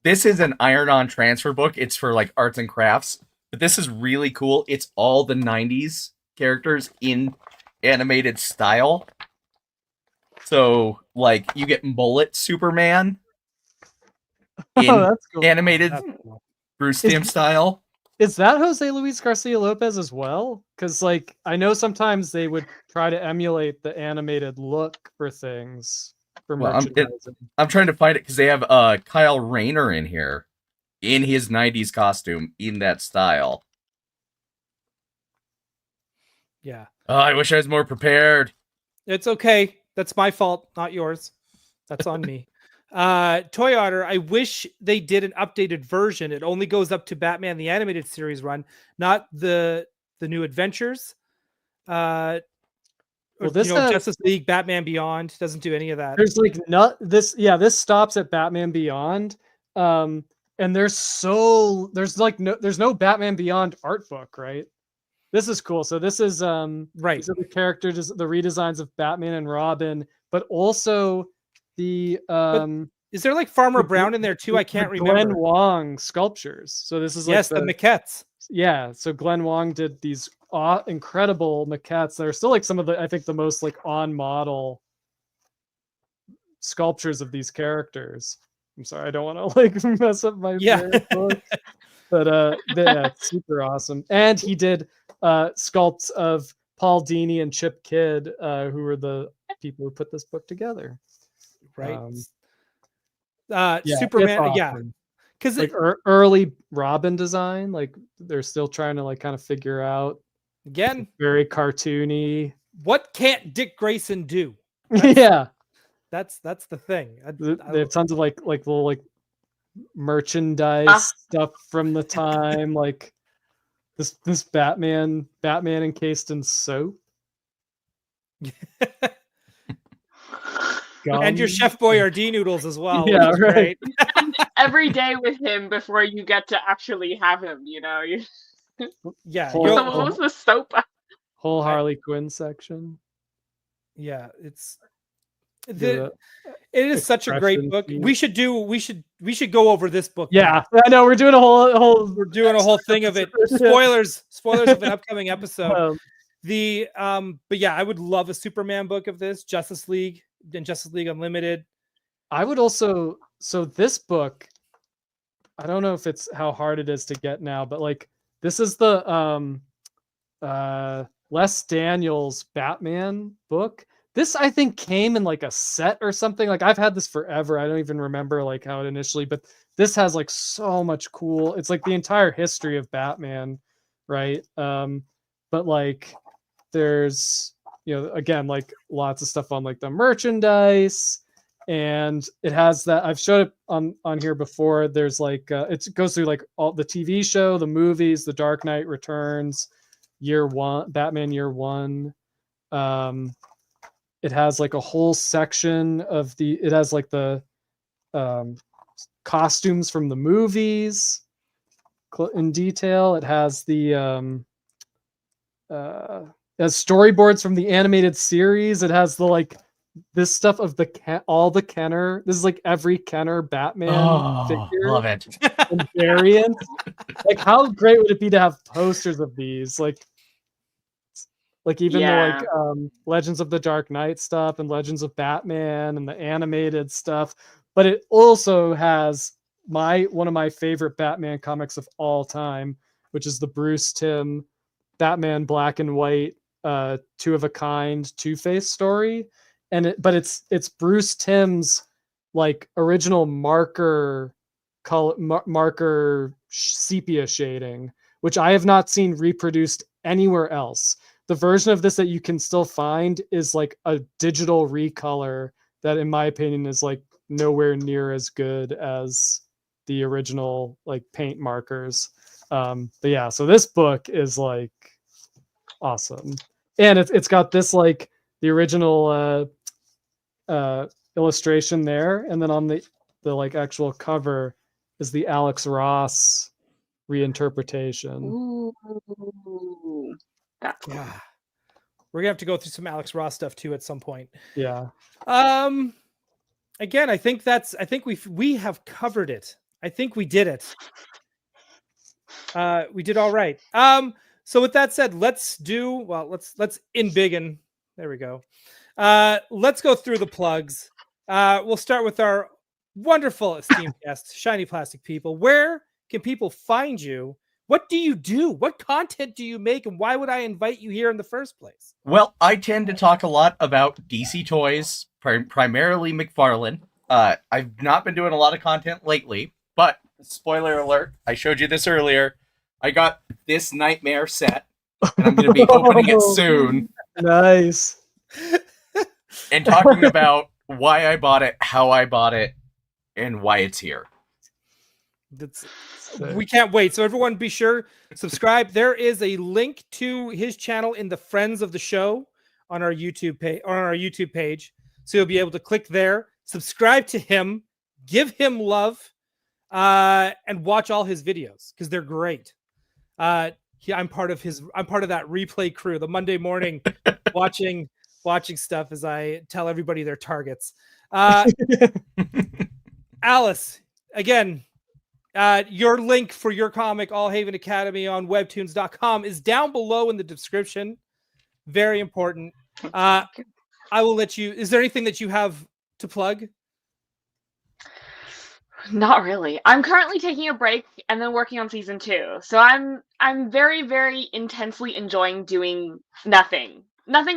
This is an iron-on transfer book. It's for like arts and crafts, but this is really cool. It's all the 90s characters in animated style. So like you get Bullet Superman in that's cool. animated Bruce Timm style. Is that Jose Luis Garcia Lopez as well? Because like I know sometimes they would try to emulate the animated look for things for merchandising. I'm trying to find it because they have Kyle Rayner in here in his 90s costume in that style. Yeah. Oh, I wish I was more prepared. It's okay. That's my fault, not yours. That's on me. Toy Otter, I wish they did an updated version. It only goes up to Batman the Animated Series run, not the new adventures. This Justice League, Batman Beyond doesn't do any of that. There's like this stops at Batman Beyond. And there's no Batman Beyond art book, right? This is cool. So this is right. These are the characters, the redesigns of Batman and Robin, but also the is there like Farmer Brown in there too? I can't remember. Glenn Wong sculptures. So this is like the maquettes. Yeah. So Glenn Wong did these incredible maquettes that are still like some of the, I think, the most like on model sculptures of these characters. I'm sorry, I don't want to like mess up my book. But it's super awesome. And he did sculpts of Paul Dini and Chip Kidd, who were the people who put this book together. Right. Superman, awesome. Because like early Robin design, like they're still trying to like kind of figure out. Again, very cartoony, what can't Dick Grayson do? That's the thing. They have tons of like little like merchandise stuff from the time, like this Batman encased in soap. And your Chef Boyardee noodles as well. Yeah, which is right. Great. Every day with him before you get to actually have him, you know. Yeah. What was the soap? Whole Harley Quinn section. Yeah, it Yeah, is such a great book. scene. We should go over this book. Yeah, I know we're doing a whole thing of it. Spoilers of an upcoming episode. But yeah, I would love a Superman book of this, Justice League and Justice League Unlimited. I would also, so this book, I don't know if it's how hard it is to get now, but like this is the Les Daniels Batman book. This I think came in like a set or something. Like I've had this forever. I don't even remember like how it initially, but this has like so much cool. It's like the entire history of Batman, right? But like there's, you know, again, like lots of stuff on like the merchandise, and it has that I've showed it on here before. There's like it goes through like all the TV show, the movies, The Dark Knight Returns, Year One, Batman Year One. It has like a whole section of it has like the costumes from the movies in detail. It has the it has storyboards from the animated series. It has the like this stuff of all the Kenner. This is like every Kenner Batman figure. Love it. And variant. Like how great would it be to have posters of these? Like even the like Legends of the Dark Knight stuff and Legends of Batman and the animated stuff. But it also has one of my favorite Batman comics of all time, which is the Bruce Timm Batman Black and White Two of a Kind Two-Face story. And it's Bruce Timm's like original marker sepia shading, which I have not seen reproduced anywhere else. The version of this that you can still find is like a digital recolor that, in my opinion, is like nowhere near as good as the original like paint markers. But yeah, so this book is like awesome, and it's got this like the original illustration there, and then on the like actual cover is the Alex Ross reinterpretation. Ooh. Yeah, we're gonna have to go through some Alex Ross stuff too at some point. Yeah. Again, I think we have covered it. I think we did it. We did all right. So with that said, let's in biggin. There we go. Let's go through the plugs. We'll start with our wonderful esteemed guest, Shiny Plastic People. Where can people find you? What do you do? What content do you make? And why would I invite you here in the first place? Well, I tend to talk a lot about DC toys, primarily McFarlane. I've not been doing a lot of content lately, but spoiler alert, I showed you this earlier. I got this Nightmare set, and I'm going to be opening it soon. Nice. And talking about why I bought it, how I bought it, and why it's here. We can't wait. So everyone be sure subscribe. There is a link to his channel in the Friends of the Show on our YouTube page. So you'll be able to click there, subscribe to him, give him love, and watch all his videos because they're great. I'm part of that replay crew, the Monday morning watching stuff as I tell everybody their targets. Alice, again, your link for your comic, All Haven Academy, on webtoons.com is down below in the description. Very important. I will let you. Is there anything that you have to plug? Not really. I'm currently taking a break and then working on season 2. So I'm very, very intensely enjoying doing nothing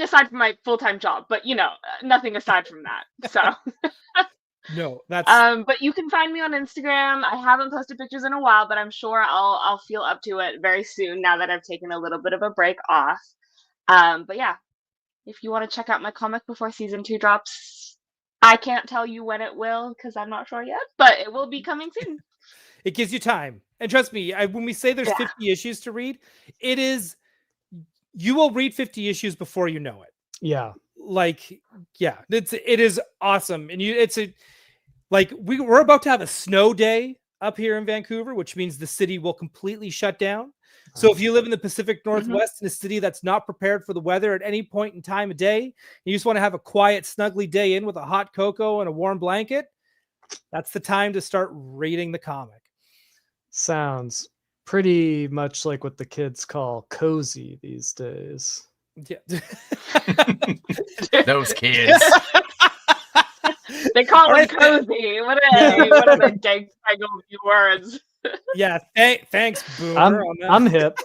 aside from my full-time job, but nothing aside from that. So no, that's but you can find me on Instagram. I haven't posted pictures in a while, but I'm sure I'll feel up to it very soon now that I've taken a little bit of a break off. But yeah, if you want to check out my comic before season 2 drops, I can't tell you when it will because I'm not sure yet, but it will be coming soon. It gives you time. And trust me, when we say there's 50 issues to read, it is, you will read 50 issues before you know it. Yeah. Like, yeah, it is awesome. And we're about to have a snow day up here in Vancouver, which means the city will completely shut down. So if you live in the Pacific Northwest in a city that's not prepared for the weather at any point in time of day, you just want to have a quiet, snuggly day in with a hot cocoa and a warm blanket, that's the time to start reading the comic. Sounds pretty much like what the kids call cozy these days. Yeah. Those kids. They call it cozy. What are the gang words? Yeah, thanks, Boomer. I'm hip.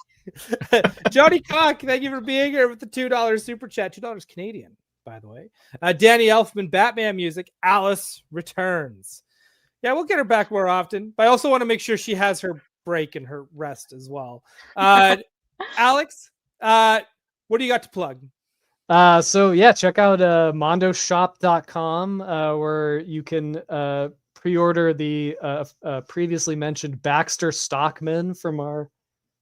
Johnny Cock, thank you for being here with the $2 super chat. $2 Canadian, by the way. Danny Elfman, Batman music. Alice returns. Yeah, we'll get her back more often. But I also want to make sure she has her break and her rest as well. Alex, what do you got to plug? So yeah, check out mondoshop.com where you can pre-order the previously mentioned Baxter Stockman from our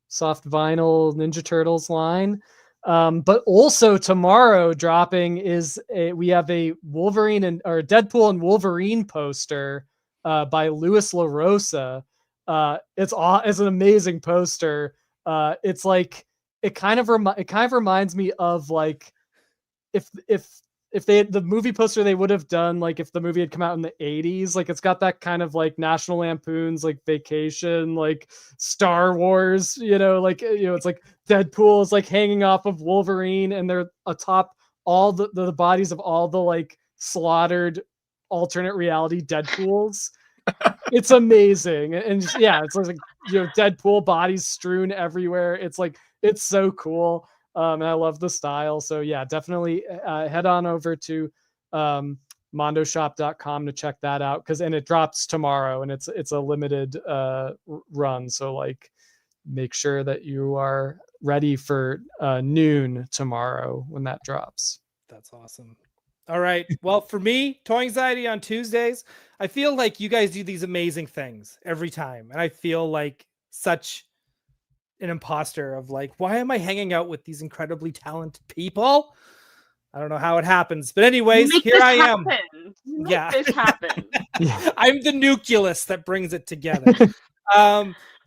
soft vinyl Ninja Turtles line. But also tomorrow dropping is we have a Deadpool and Wolverine poster by Luis LaRosa. It's an amazing poster. It's like it kind of reminds me of like if they had the movie poster they would have done like if the movie had come out in the 80s. Like it's got that kind of like National Lampoon's like Vacation, like Star Wars, it's like Deadpool is like hanging off of Wolverine and they're atop all the bodies of all the like slaughtered alternate reality Deadpools. It's amazing. And just, yeah, it's like Deadpool bodies strewn everywhere. It's like it's so cool. And I love the style. So yeah, definitely head on over to mondoshop.com to check that out and it drops tomorrow and it's a limited run. So like make sure that you are ready for noon tomorrow when that drops. That's awesome. All right. Well, for me, Toy Anxiety on Tuesdays, I feel like you guys do these amazing things every time. And I feel like such an imposter of like, why am I hanging out with these incredibly talented people? I don't know how it happens. But anyways, here I am. Make this happen. I'm the nucleus that brings it together.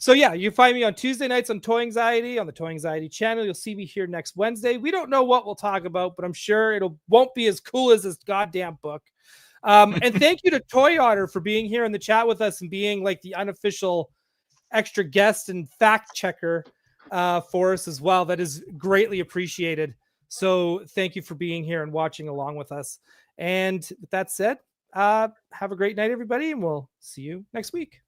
So yeah, you find me on Tuesday nights on Toy Anxiety, on the Toy Anxiety channel. You'll see me here next Wednesday. We don't know what we'll talk about, but I'm sure won't be as cool as this goddamn book. And thank you to Toy Otter for being here in the chat with us and being like the unofficial extra guest and fact checker for us as well. That is greatly appreciated. So thank you for being here and watching along with us. And with that said, have a great night, everybody, and we'll see you next week.